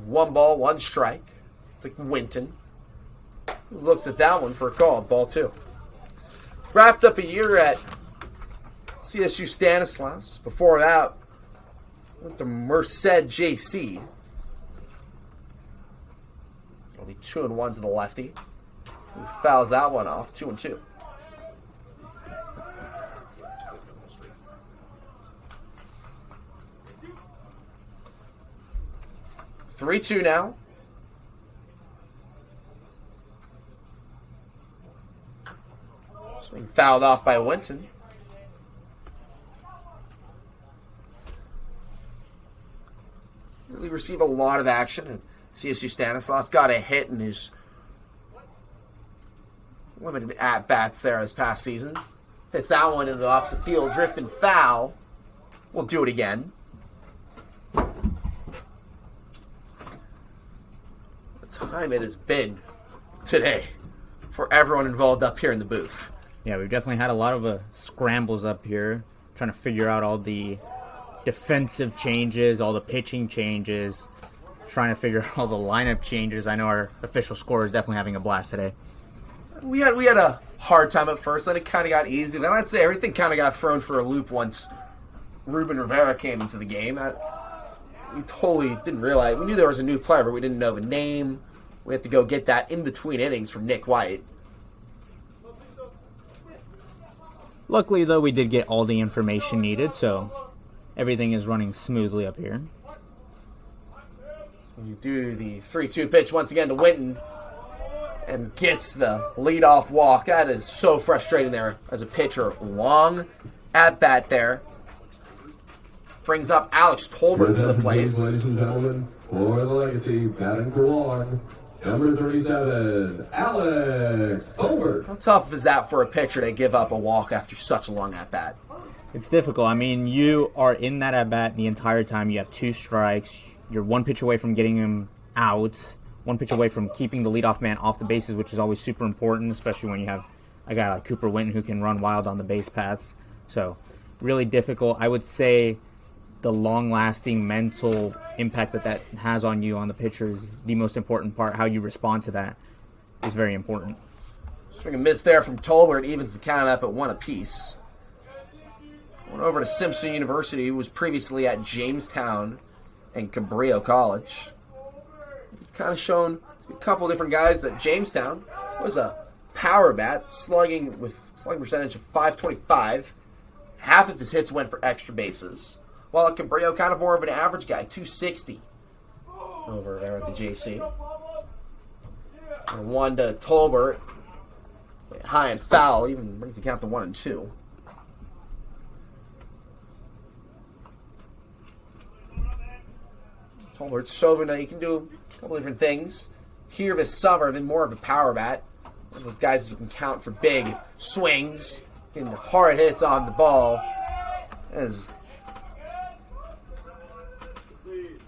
1 ball, 1 strike. It's like Winton. Looks at that one for a call. Ball 2. Wrapped up a year at CSU Stanislaus. Before that, went to Merced JC. Only 2-1 to the lefty. He fouls that one off. 2-2. Three-two now. Swing fouled off by Winton. Really receive a lot of action, and CSU Stanislaus got a hit in his limited at-bats there this past season. Hits that one into the opposite field, drifting foul. We'll do it again. The time it has been today for everyone involved up here in the booth. Yeah, we've definitely had a lot of scrambles up here, trying to figure out all the defensive changes, all the pitching changes, trying to figure out all the lineup changes. I know our official scorer is definitely having a blast today. We had a hard time at first, then it kind of got easy. Then I'd say everything kind of got thrown for a loop once Ruben Rivera came into the game. We totally didn't realize. We knew there was a new player, but we didn't know the name. We had to go get that in between innings from Nick White. Luckily, though, we did get all the information needed, so everything is running smoothly up here. You do the 3-2 pitch once again to Winton and gets the leadoff walk. That is so frustrating there as a pitcher. Long at bat there. Brings up Alex Tolbert to the plate. Ladies and gentlemen, for the legacy, batting for long, number 37, Alex Tolbert. How tough is that for a pitcher to give up a walk after such a long at bat? It's difficult. I mean, you are in that at bat the entire time. You have 2 strikes. You're 1 pitch away from getting him out. 1 pitch away from keeping the leadoff man off the bases, which is always super important, especially when you have a guy like Cooper Winton who can run wild on the base paths. So, really difficult. I would say the long-lasting mental impact that has on you on the pitcher is the most important part. How you respond to that is very important. Swing and miss there from Tolbert. Evens the count up at 1 apiece. Went over to Simpson University, who was previously at Jamestown and Cabrillo College. He's kind of shown a couple different guys that Jamestown was a power bat, slugging percentage of .525. Half of his hits went for extra bases. While at Cabrillo, kind of more of an average guy, .260 over there at the JC. And 1 to Tolbert. High and foul, even brings the count to 1-2. Tolbert's shown that he can do a couple different things. Here this summer, been more of a power bat. One of those guys that you can count for big swings, getting hard hits on the ball. As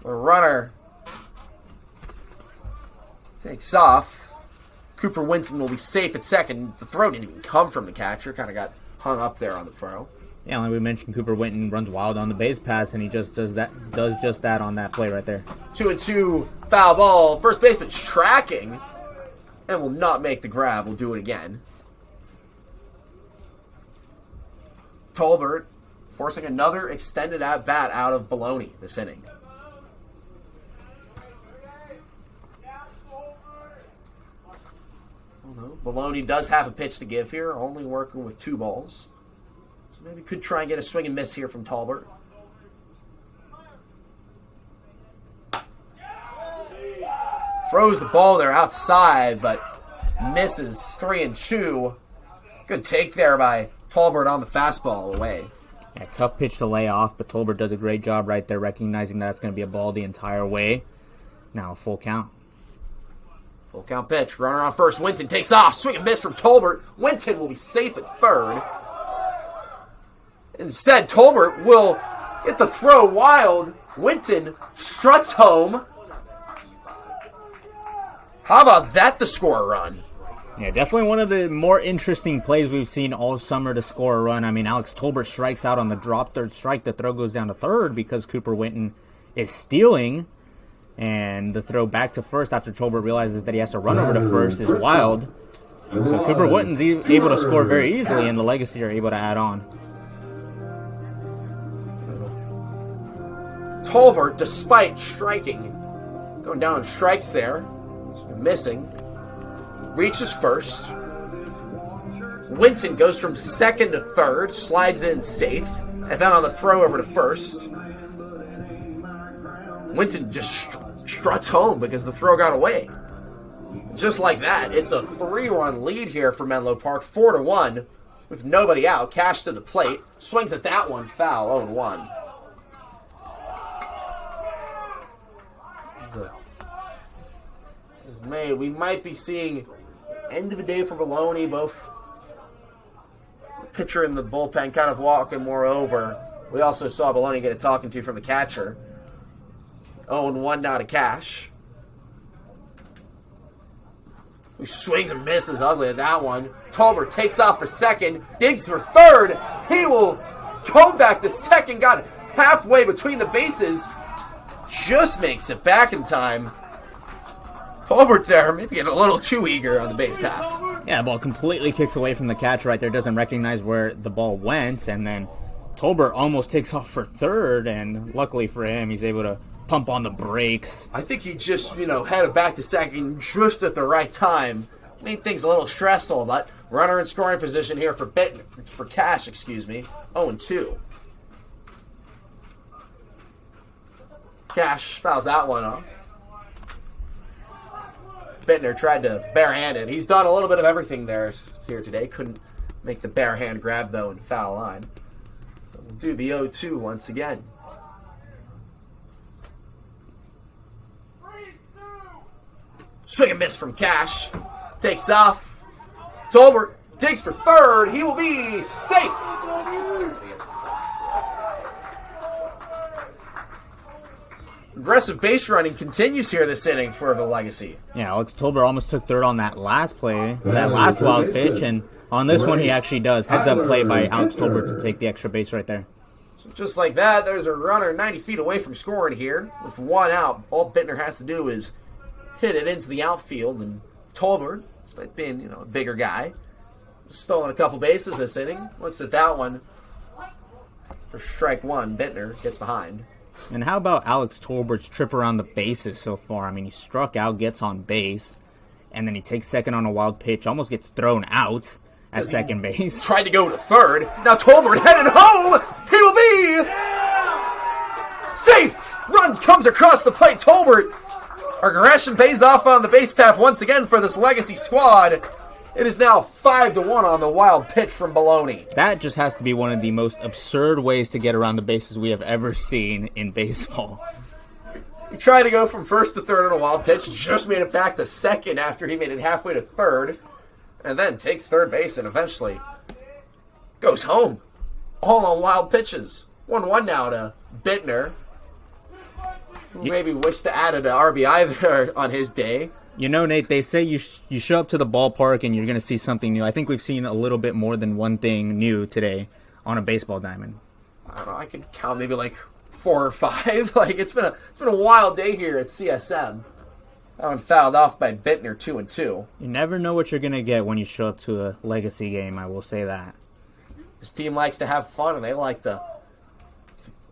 a runner takes off, Cooper Winton will be safe at second. The throw didn't even come from the catcher. Kind of got hung up there on the throw. Yeah, like we mentioned, Cooper Winton runs wild on the base pass, and he just does just that on that play right there. 2-2, foul ball. First baseman's tracking and will not make the grab. We'll do it again. Tolbert forcing another extended at-bat out of Baloney this inning. Baloney does have a pitch to give here, only working with 2 balls. So maybe could try and get a swing and miss here from Tolbert. Throws the ball there outside, but misses. 3-2. Good take there by Tolbert on the fastball away. Yeah, tough pitch to lay off, but Tolbert does a great job right there, recognizing that it's going to be a ball the entire way. Now a full count. Full count pitch. Runner on first. Winton takes off. Swing and miss from Tolbert. Winton will be safe at third. Instead, Tolbert will get the throw wild. Winton struts home. How about that, the score run? Yeah, definitely one of the more interesting plays we've seen all summer to score a run. I mean, Alex Tolbert strikes out on the drop third strike. The throw goes down to third because Cooper Winton is stealing. And the throw back to first after Tolbert realizes that he has to run over to first is wild. So Cooper Wooten's able to score very easily, and the Legacy are able to add on. Tolbert, despite striking, going down in strikes there, missing, reaches first. Winton goes from second to third, slides in safe, and then on the throw over to first, Winton just struts home because the throw got away. Just like that, it's a 3-run lead here for Menlo Park, 4-1, with nobody out. Cash to the plate, swings at that one, foul, 0-1. We might be seeing end of the day for Maloney, both the pitcher and the bullpen kind of walking more over. We also saw Maloney get a talking to from the catcher. 0-1 now to Cash. Who swings and misses ugly at that one. Tolbert takes off for second, digs for third. He will go back to second, got halfway between the bases. Just makes it back in time. Tolbert there, maybe getting a little too eager on the base path. Yeah, the ball completely kicks away from the catcher right there, doesn't recognize where the ball went, and then Tolbert almost takes off for third, and luckily for him, he's able to pump on the brakes. I think he just, headed back to second just at the right time. Made things a little stressful, but runner in scoring position here for Cash, 0-2. Cash fouls that one off. Bittner tried to barehand it. He's done a little bit of everything here today. Couldn't make the barehand grab, though, in foul line. So we'll do the 0-2 once again. Swing and miss from Cash. Takes off. Tolbert digs for third. He will be safe. Aggressive base running continues here this inning for the Legacy. Yeah, Alex Tolbert almost took third on that last play, that last wild pitch, and on this one he actually does. Heads up play by Alex Tolbert to take the extra base right there. So just like that, there's a runner 90 feet away from scoring here. With one out, all Bittner has to do is hit it into the outfield, and Tolbert, despite being a bigger guy, stolen a couple bases this inning. Looks at that one for strike one. Bittner gets behind. And how about Alex Tolbert's trip around the bases so far? I mean, he struck out, gets on base, and then he takes second on a wild pitch, almost gets thrown out at second base. Tried to go to third. Now Tolbert headed home. He will be safe. Run comes across the plate. Tolbert. Aggression pays off on the base path once again for this Legacy squad. It is now 5-1 on the wild pitch from Baloney. That just has to be one of the most absurd ways to get around the bases we have ever seen in baseball. He tried to go from first to third on a wild pitch, just made it back to second after he made it halfway to third, and then takes third base and eventually goes home. All on wild pitches. 1-1 now to Bittner, who maybe wished to add an RBI there on his day. Nate, they say you show up to the ballpark and you're going to see something new. I think we've seen a little bit more than one thing new today on a baseball diamond. I don't know, I could count maybe like 4 or 5. It's been a wild day here at CSM. That one fouled off by Bittner, 2-2. You never know what you're going to get when you show up to a Legacy game, I will say that. This team likes to have fun, and they like to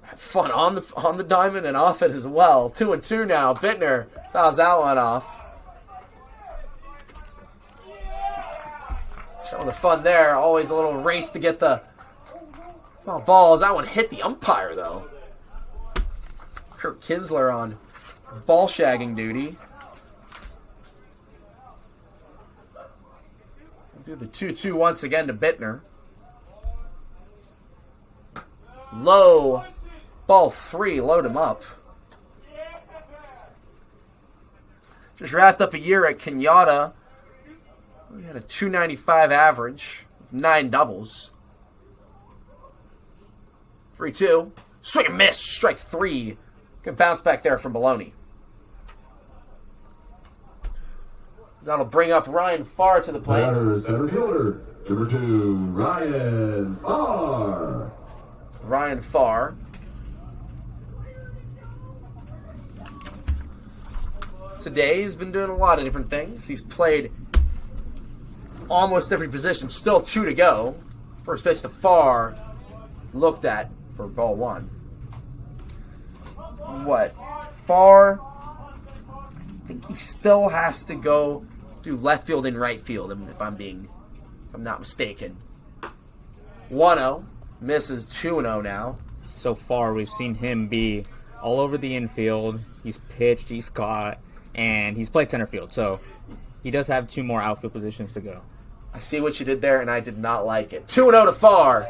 have fun on the diamond and off it as well. 2-2 now. Bittner fouls that one off. Showing the fun there. Always a little race to get the foul balls. That one hit the umpire, though. Kirk Kinsler on ball shagging duty. We'll do the 2-2 once again to Bittner. Low. Ball 3. Load him up. Just wrapped up a year at Kenyatta. We had a .295 average, 9 doubles. 3-2. Swing and miss. Strike 3. Good bounce back there from Baloney. That'll bring up Ryan Farr to the plate. Batter, center fielder, number 2, Ryan Farr. Ryan Farr. today. He's been doing a lot of different things. He's played almost every position. Still 2 to go. First pitch to Far. Looked at for ball 1. What? Far. I think he still has to go do left field and right field, if I'm not mistaken. 1-0. Misses 2-0 now. So far, we've seen him be all over the infield. He's pitched, he's caught, and he's played center field. So he does have 2 more outfield positions to go. I see what you did there, and I did not like it. 2-0 to Far.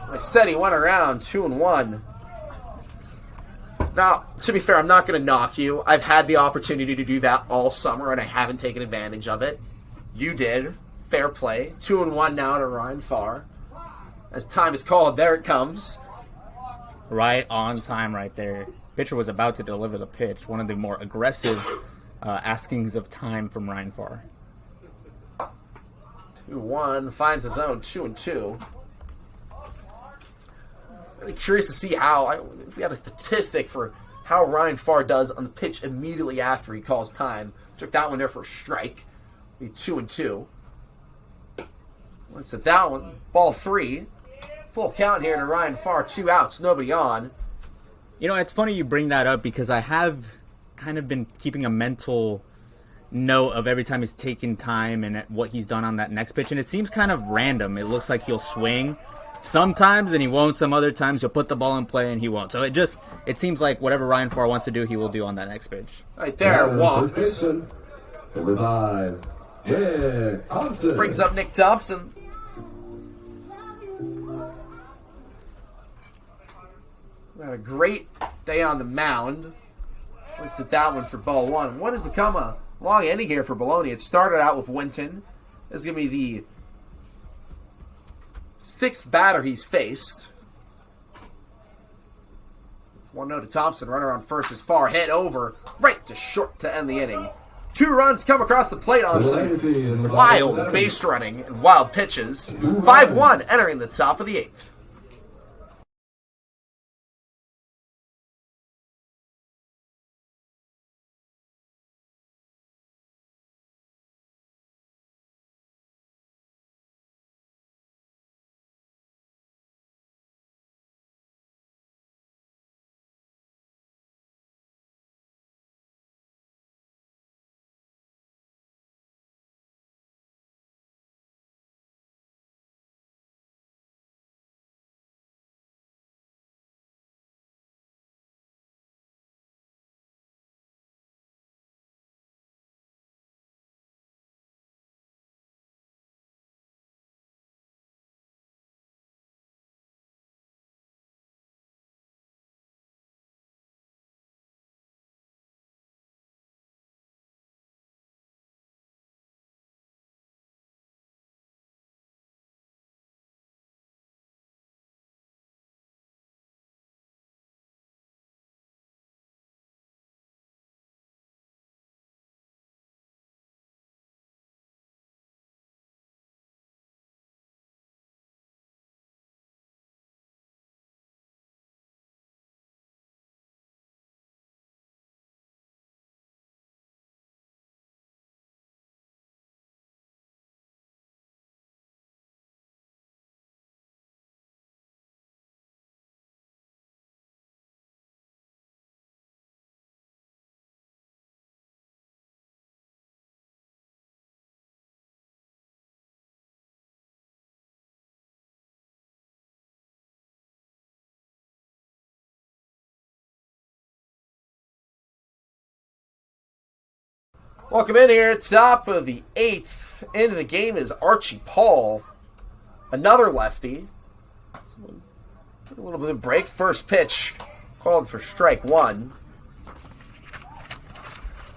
I said he went around 2-1. Now, to be fair, I'm not going to knock you. I've had the opportunity to do that all summer, and I haven't taken advantage of it. You did. Fair play. 2-1 now to Ryan Farr. As time is called, there it comes. Right on time right there. Pitcher was about to deliver the pitch. One of the more aggressive askings of time from Ryan Farr. 2-1. Finds his own 2-2. Really curious to see if we had a statistic for how Ryan Farr does on the pitch immediately after he calls time. Took that one there for a strike. Be 2-2. Looks at that one. Ball 3. Full count here to Ryan Farr. 2 outs. Nobody on. You know, it's funny you bring that up because I have kind of been keeping a mental note of every time he's taken time and what he's done on that next pitch. And it seems kind of random. It looks like he'll swing sometimes and he won't. Some other times he'll put the ball in play and he won't. So it seems like whatever Ryan Farr wants to do, he will do on that next pitch. Right there, walks. Number 5. Yeah, Thompson. Brings up Nick Thompson. Had a great day on the mound. Looks at that one for ball 1. What has become a long inning here for Bologna? It started out with Winton. This is going to be the 6th batter he's faced. 1-0 to Thompson. Runner on first is Far. Hit over. Right to short to end the inning. 2 runs come across the plate on some wild base running and wild pitches. 5-1 entering the top of the 8th. Welcome in here. Top of the 8th. Into the game is Archie Paul. Another lefty. Took a little bit of break. First pitch called for strike 1.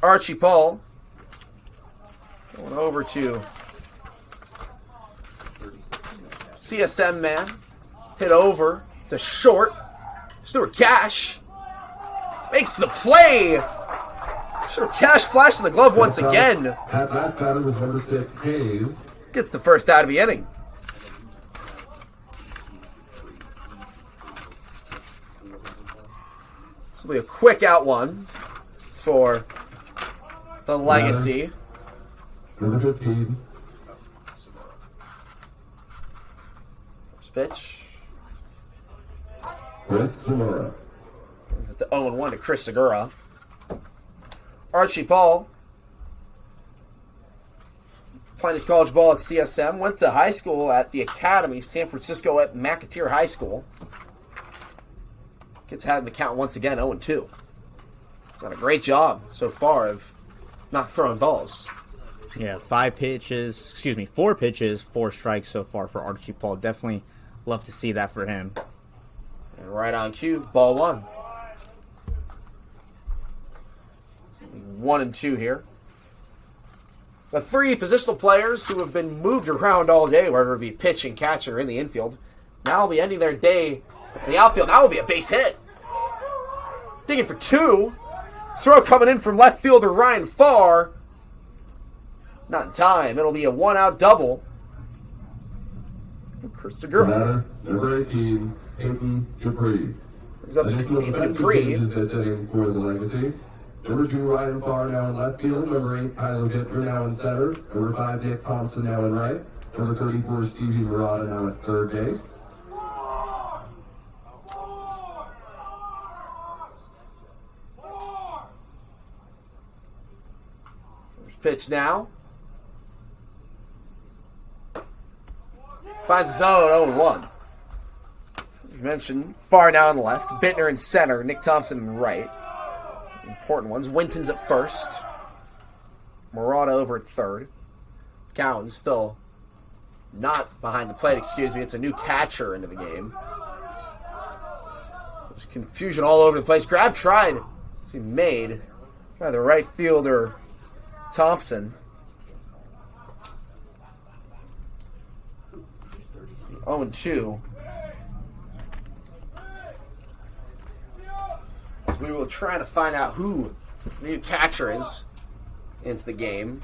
Archie Paul going over to CSM man. Hit over to short. Stuart Cash makes the play. Stuart Cash flashing the glove once again. That last batter was number 6, Hayes. Gets the first out of the inning. It'll be a quick out one for the Legacy. Number 15. First pitch. Chris Segura. It's 0-1 to Chris Segura. Archie Paul. Playing his college ball at CSM. Went to high school at the Academy, San Francisco at McAteer High School. Gets had in the count once again, 0-2. He's done a great job so far of not throwing balls. Yeah, 4 pitches, 4 strikes so far for Archie Paul. Definitely love to see that for him. And right on cue, ball 1. 1-2 here. The 3 positional players who have been moved around all day, whether it be pitching, catcher, in the infield, now will be ending their day in the outfield. That will be a base hit. Digging for 2. Throw coming in from left fielder Ryan Farr. Not in time. It'll be a 1-out double. Chris Segura. Number 18, Peyton Dupree. Brings up Additional Peyton defensive Dupree. changes this inning for the Legacy. Number 2, Ryan Farr now in left field. Number 8, Tyler Bittner now in center. Number 5, Nick Thompson now in right. Number 34, Stevie Murata now at third base. First pitch now. Finds his own 0-1. You mentioned Farr now on the left, Bittner in center, Nick Thompson in right. Important ones. Winton's at first. Murata over at third. Cowan's still not behind the plate, excuse me. It's a new catcher into the game. There's confusion all over the place. Grab tried to be made by the right fielder, Thompson. 0-2. We will try to find out who the new catcher is into the game.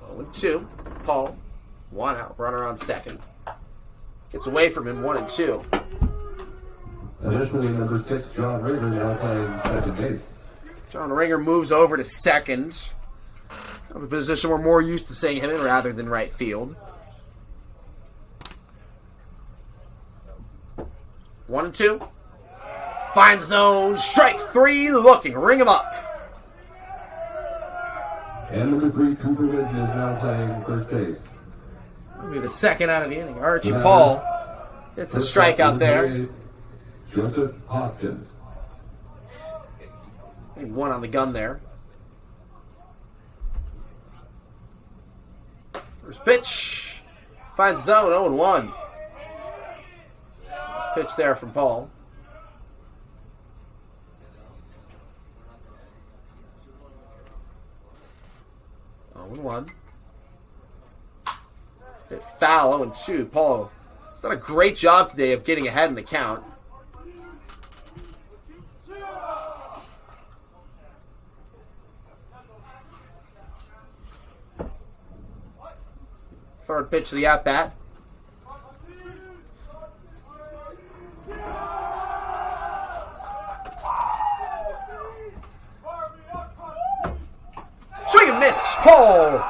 Oh, 2. Paul. 1 out. Runner on second. Gets away from him. 1-2. Additionally, number 6, John Ringer now playing second base. John Ringer moves over to second. A position we're more used to seeing him in rather than right field. 1-2. Finds his own. Strike 3 looking. Ring him up. And number 3, Cooper Midge is now playing first base. That'll be the second out of the inning. Archie Paul. It's a strikeout there. Joseph Hoskins. 1 on the gun there. First pitch. Finds his own 0-1. Nice pitch there from Paul. One. Hit foul, 0-2. Paul has done a great job today of getting ahead in the count. Third pitch of the at-bat. Swing and miss. Paul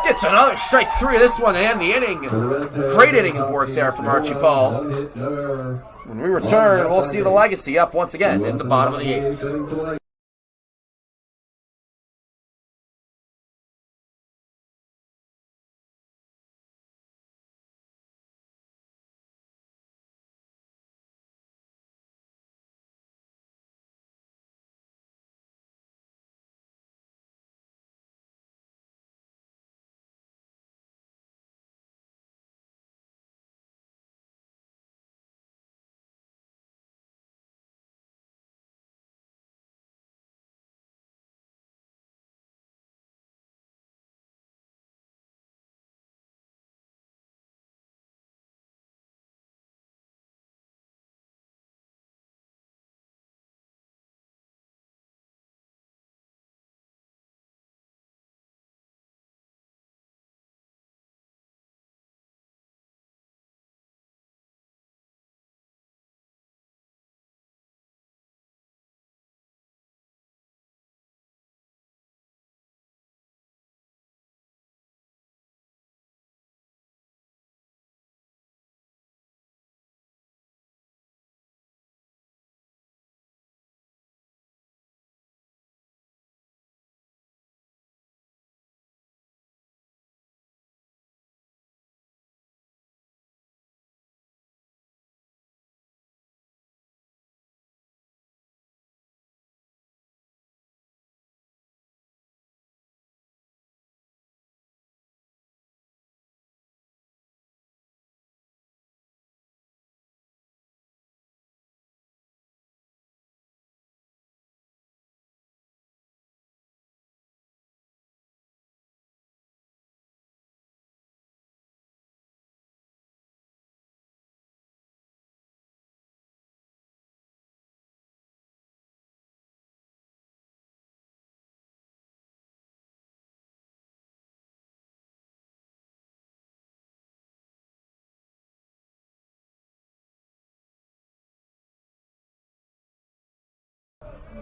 gets another strike 3. This one and the inning. Great inning of work there from Archie Paul. When we return, we'll see the Legacy up once again in the bottom of the 8th.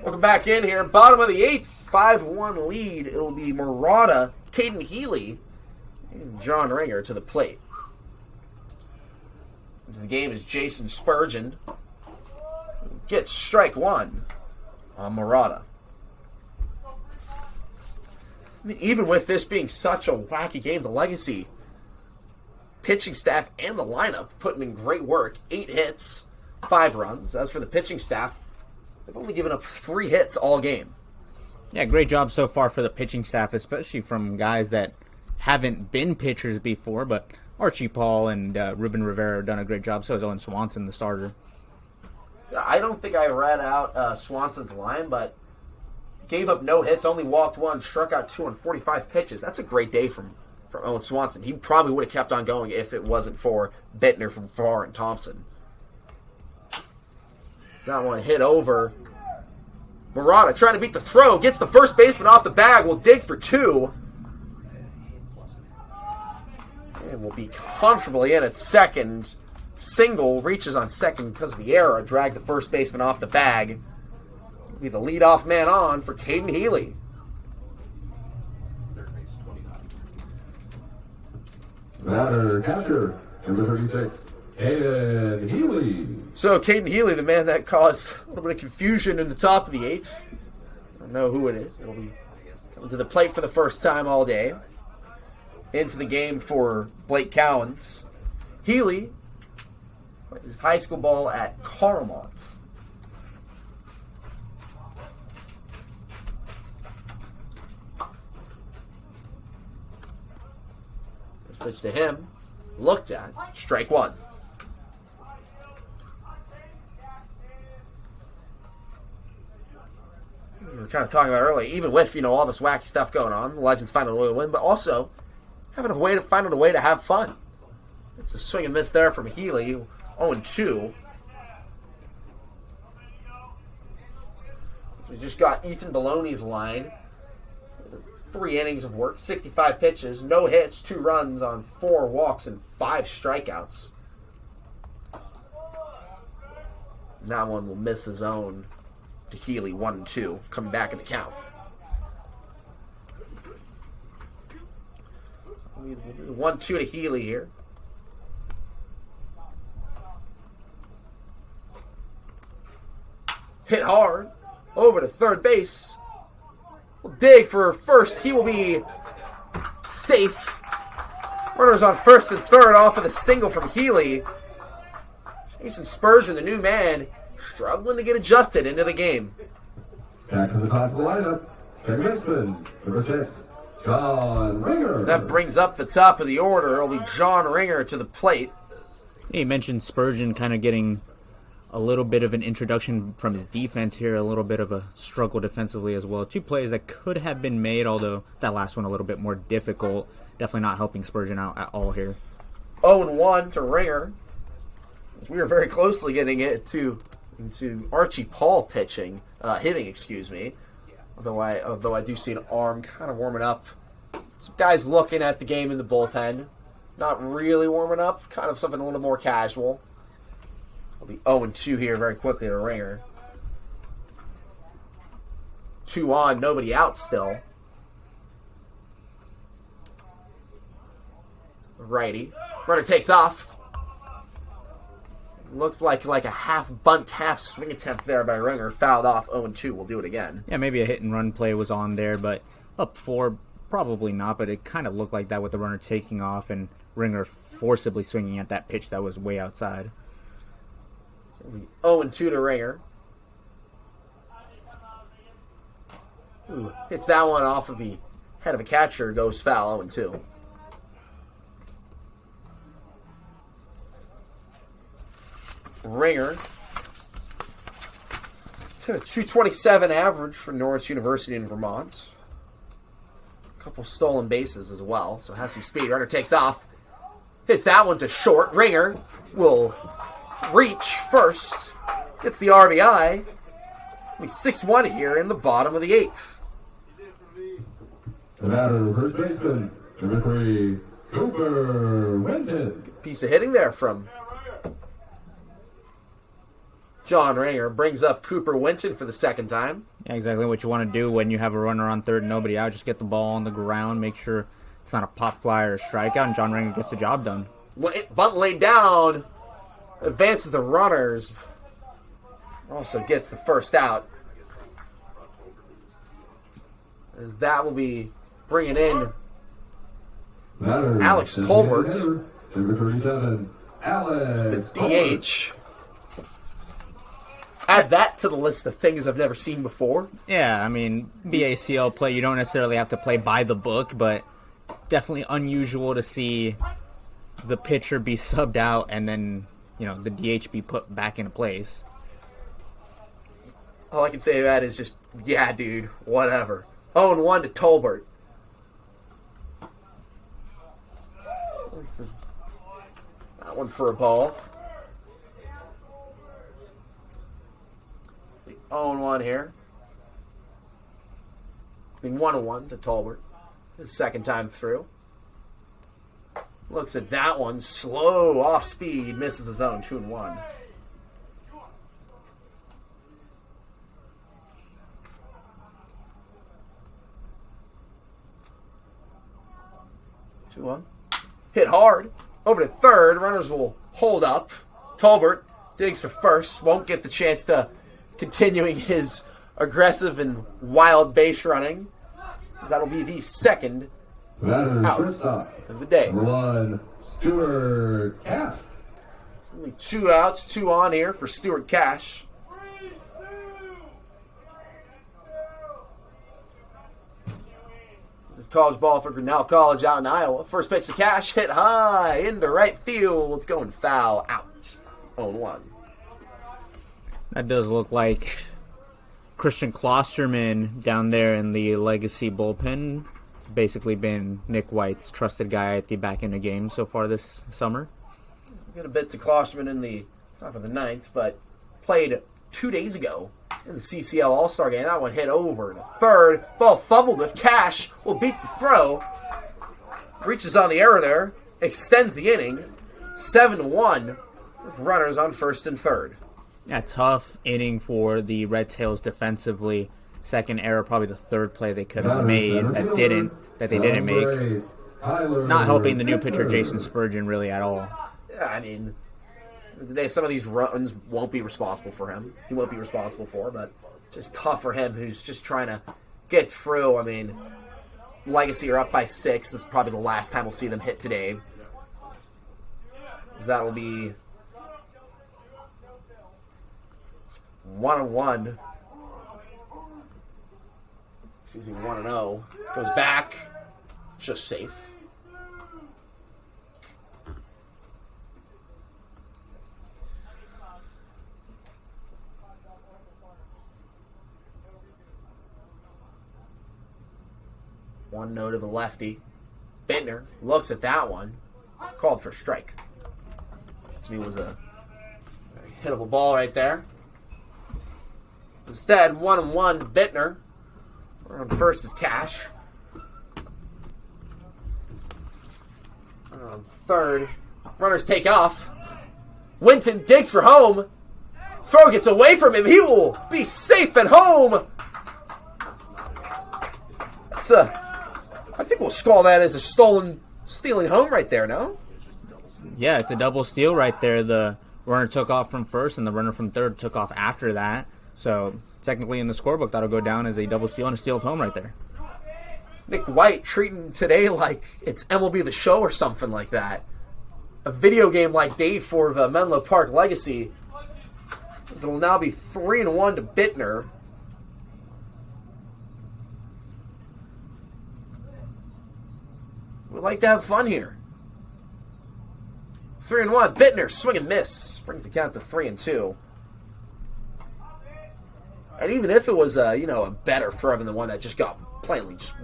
Welcome back in here. Bottom of the 8th, 5-1 lead. It'll be Murata, Caden Healy, and John Ringer to the plate. Into the game is Jason Spurgeon. Gets strike one on Murata. I mean, even with this being such a wacky game, the Legacy pitching staff and the lineup putting in great work. 8 hits, 5 runs. As for the pitching staff, they've only given up 3 hits all game. Yeah, great job so far for the pitching staff, especially from guys that haven't been pitchers before, but Archie Paul and Ruben Rivera have done a great job. So has Owen Swanson, the starter. I don't think I read out Swanson's line, but gave up no hits, only walked 1, struck out 2 on 45 pitches. That's a great day from Owen Swanson. He probably would have kept on going if it wasn't for Bittner from Farr and Thompson. That one hit over. Murata trying to beat the throw, gets the first baseman off the bag, will dig for 2. And will be comfortably in at second. Single reaches on second because of the error. Drag the first baseman off the bag. Will be the leadoff man on for Caden Healy. Batter, catcher, number 36, Caden Healy. So Caden Healy, the man that caused a little bit of confusion in the top of the 8th. I don't know who it is. It'll be coming to the plate for the first time all day. Into the game for Blake Cowens. Healy, his high school ball at Carmont. Switch to him. Looked at. Strike 1. We were kind of talking about earlier, even with, all this wacky stuff going on, the Legends finding a way to win, but also finding a way to have fun. It's a swing and miss there from Healy, 0-2. We just got Ethan Baloney's line. 3 innings of work, 65 pitches, no hits, 2 runs on 4 walks and 5 strikeouts. And that one will miss the zone to Healy, 1-2, coming back in the count. We'll do 1-2 to Healy here. Hit hard, over to third base. Will dig for first. He will be safe. Runners on first and third off of the single from Healy. Jason Spurgeon, the new man, struggling to get adjusted into the game. Back to the top of the lineup, second baseman, number 6, John Ringer. So that brings up the top of the order. It'll be John Ringer to the plate. You mentioned Spurgeon kind of getting a little bit of an introduction from his defense here, a little bit of a struggle defensively as well. 2 plays that could have been made, although that last one a little bit more difficult. Definitely not helping Spurgeon out at all here. 0-1 to Ringer. As we are very closely getting it into Archie Paul hitting, excuse me. Although I do see an arm kind of warming up. Some guys looking at the game in the bullpen. Not really warming up, kind of something a little more casual. It'll be 0-2 here very quickly to Ringer. 2 on, nobody out still. Righty. Runner takes off. Looks like a half bunt, half swing attempt there by Ringer. Fouled off, 0-2. We'll do it again. Yeah, maybe a hit and run play was on there, but up 4, probably not, but it kind of looked like that with the runner taking off and Ringer forcibly swinging at that pitch that was way outside. 0-2 to Ringer. Ooh, hits that one off of the head of a catcher, goes foul, 0-2. Ringer. A 227 average for Norwich University in Vermont. A couple stolen bases as well, so has some speed. Runner takes off. Hits that one to short. Ringer will reach first. Gets the RBI. Be 6-1 here in the bottom of the 8th. The batter, first baseman, number 3, Cooper Winton. Piece of hitting there from John Ringer brings up Cooper Winton for the second time. Yeah, exactly what you want to do when you have a runner on third and nobody out. Just get the ball on the ground, make sure it's not a pop fly or a strikeout, and John Ringer gets the job done. Bunt laid down, advances the runners, also gets the first out. As that will be bringing in Alex Tolbert, number 37, Alex the DH. Add that to the list of things I've never seen before. Yeah, I mean, BACL play, you don't necessarily have to play by the book, but definitely unusual to see the pitcher be subbed out and then, the DH be put back into place. All I can say to that is just, yeah, dude, whatever. 0-1 to Tolbert. That one for a ball. 0-1 here. 1-1 to Tolbert. His second time through. Looks at that one. Slow, off speed. Misses the zone. 2-1. Hit hard. Over to third. Runners will hold up. Tolbert digs to first. Won't get the chance to continuing his aggressive and wild base running. That'll be the second out of the day. Number 1, Stuart Cash. Only 2 outs, 2 on here for Stuart Cash. This is college ball for Grinnell College out in Iowa. First pitch to Cash, hit high into right field. It's going foul, out. 0-1. That does look like Christian Klosterman down there in the Legacy bullpen. Basically been Nick White's trusted guy at the back end of games so far this summer. We got a bit to Klosterman in the top of the ninth, but played 2 days ago in the CCL All-Star game. That one hit over to third. Ball fumbled with Cash. Will beat the throw. Reaches on the error there. Extends the inning. 7-1 with runners on first and third. Yeah, tough inning for the Redtails defensively. Second error, probably the third play they could have made that they didn't make. Not helping the new pitcher Jason Spurgeon really at all. Yeah, I mean, some of these runs won't be responsible for him. He won't be responsible for, but just tough for him who's just trying to get through. I mean, Legacy are up by 6. This is probably the last time we'll see them hit today. So that will be 1-1. Excuse me, 1-0. Goes back. Just safe. One no to the lefty. Bittner looks at that one. Called for strike. To me was a very hittable ball right there. Instead, 1-1 to Bittner. On first is Cash. On third, runners take off. Winton digs for home. Throw gets away from him. He will be safe at home. That's I think we'll call that as a stealing home right there, no? Yeah, it's a double steal right there. The runner took off from first, and the runner from third took off after that. So technically in the scorebook, that'll go down as a double steal and a steal of home right there. Nick White treating today like it's MLB The Show or something like that. A video game like day for the Menlo Park Legacy. It'll now be 3-1 to Bittner. We like to have fun here. 3-1. Bittner, swing and miss. Brings the count to 3-2. And even if it was a better throw than the one that just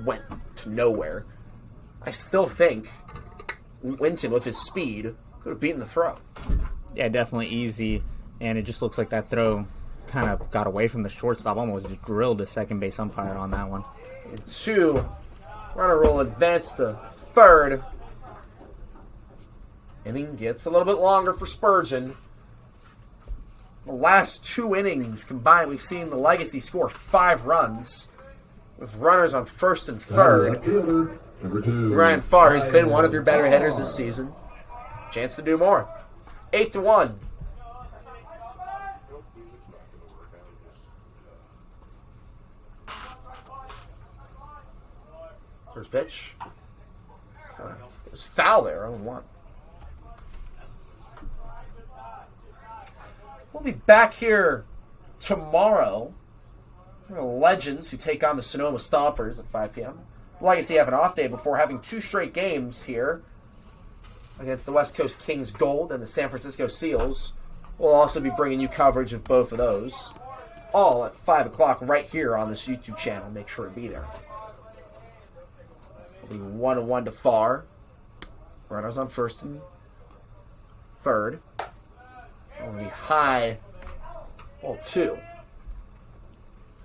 went to nowhere, I still think Winton with his speed could have beaten the throw. Yeah, definitely easy. And it just looks like that throw kind of got away from the shortstop, almost just drilled the second base umpire on that one. 2. Runner will advance to third. Inning gets a little bit longer for Spurgeon. The last 2 innings combined, we've seen the Legacy score 5 runs with runners on first and third. Number 2. Ryan Farr has been one of your better hitters this season. Chance to do more. 8-1. First pitch. It was foul there, 0-1. We'll be back here tomorrow. The Legends, who take on the Sonoma Stompers at 5 p.m. Legacy have an off day before having 2 straight games here against the West Coast Kings Gold and the San Francisco Seals. We'll also be bringing you coverage of both of those, all at 5 o'clock right here on this YouTube channel. Make sure to be there. It'll be 1-1 to Farr. Runners on first and third. It'll be high, 2.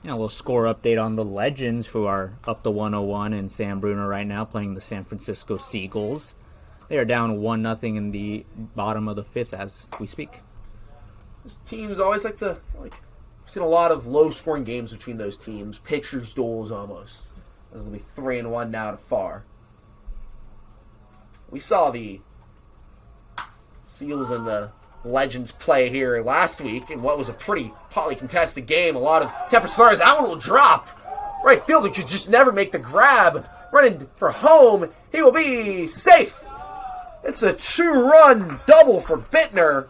A little score update on the Legends, who are up to 101 in San Bruno right now, playing the San Francisco Seagulls. They are down 1-0 in the bottom of the 5th as we speak. These teams always I've seen a lot of low-scoring games between those teams. Pitchers' duels almost. It'll be 3-1 now to Farr. We saw the Seals and the Legends play here last week in what was a pretty hotly contested game. A lot of tempers flare as that one will drop. Right fielder could just never make the grab. Running for home. He will be safe. It's a 2-run double for Bittner.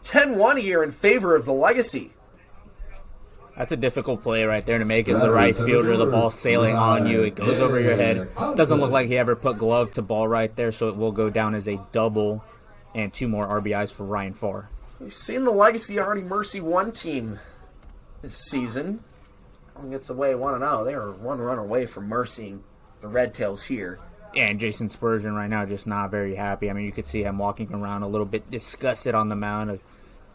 10-1 here in favor of the Legacy. That's a difficult play right there to make as the right fielder. The ball sailing on you. It goes over your head. Doesn't look like he ever put glove to ball right there, so it will go down as a double and 2 more RBIs for Ryan Farr. We've seen the Legacy already mercy one team this season. Gets away 1-0. They are 1 run away from mercying the Redtails here. Yeah, and Jason Spurgeon right now just not very happy. I mean, you could see him walking around a little bit disgusted on the mound. It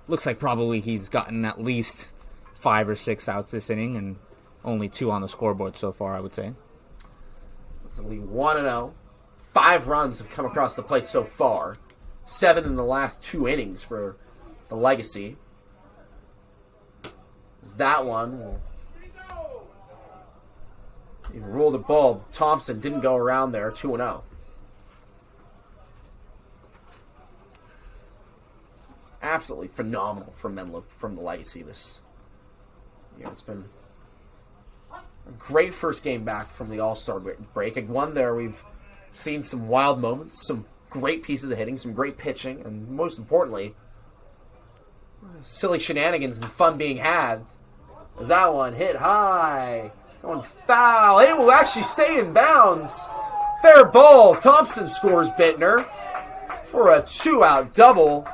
looks like probably he's gotten at least 5 or 6 outs this inning, and only 2 on the scoreboard so far, I would say. It's only 1-0. 5 runs have come across the plate so far. 7 in the last 2 innings for the Legacy. That one will rule the ball. Thompson didn't go around there. 2-0. Absolutely phenomenal from Menlo, from the Legacy this. Yeah, it's been a great first game back from the All-Star break. And one there, we've seen some wild moments, some great pieces of hitting, some great pitching, and most importantly, silly shenanigans and fun being had. As that one hit high, going foul. It will actually stay in bounds. Fair ball. Thompson scores Bittner for a 2-out double.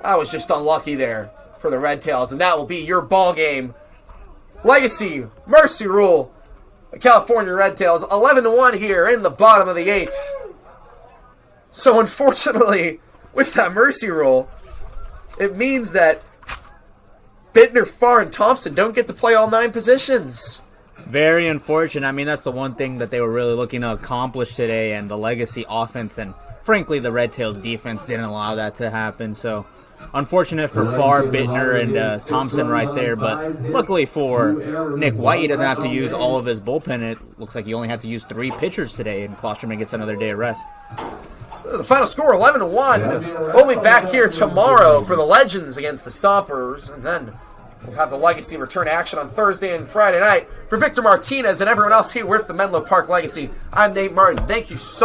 That was just unlucky there for the Redtails, and that will be your ball game. Legacy, mercy rule. The California Redtails, 11-1 here in the bottom of the 8th. So unfortunately, with that mercy rule, it means that Bittner, Farr, and Thompson don't get to play all 9 positions. Very unfortunate. I mean, that's the one thing that they were really looking to accomplish today, and the Legacy offense and, frankly, the Redtails defense didn't allow that to happen. So unfortunate for Farr, Bittner, and Thompson right there, but luckily for Nick White, he doesn't have to use all of his bullpen. It looks like he only had to use 3 pitchers today, and Klosterman gets another day of rest. The final score, 11-1. We'll be back here tomorrow for the Legends against the Stompers, and then we'll have the Legacy return action on Thursday and Friday night. For Victor Martinez and everyone else here with the Menlo Park Legacy, I'm Nate Martin. Thank you so much.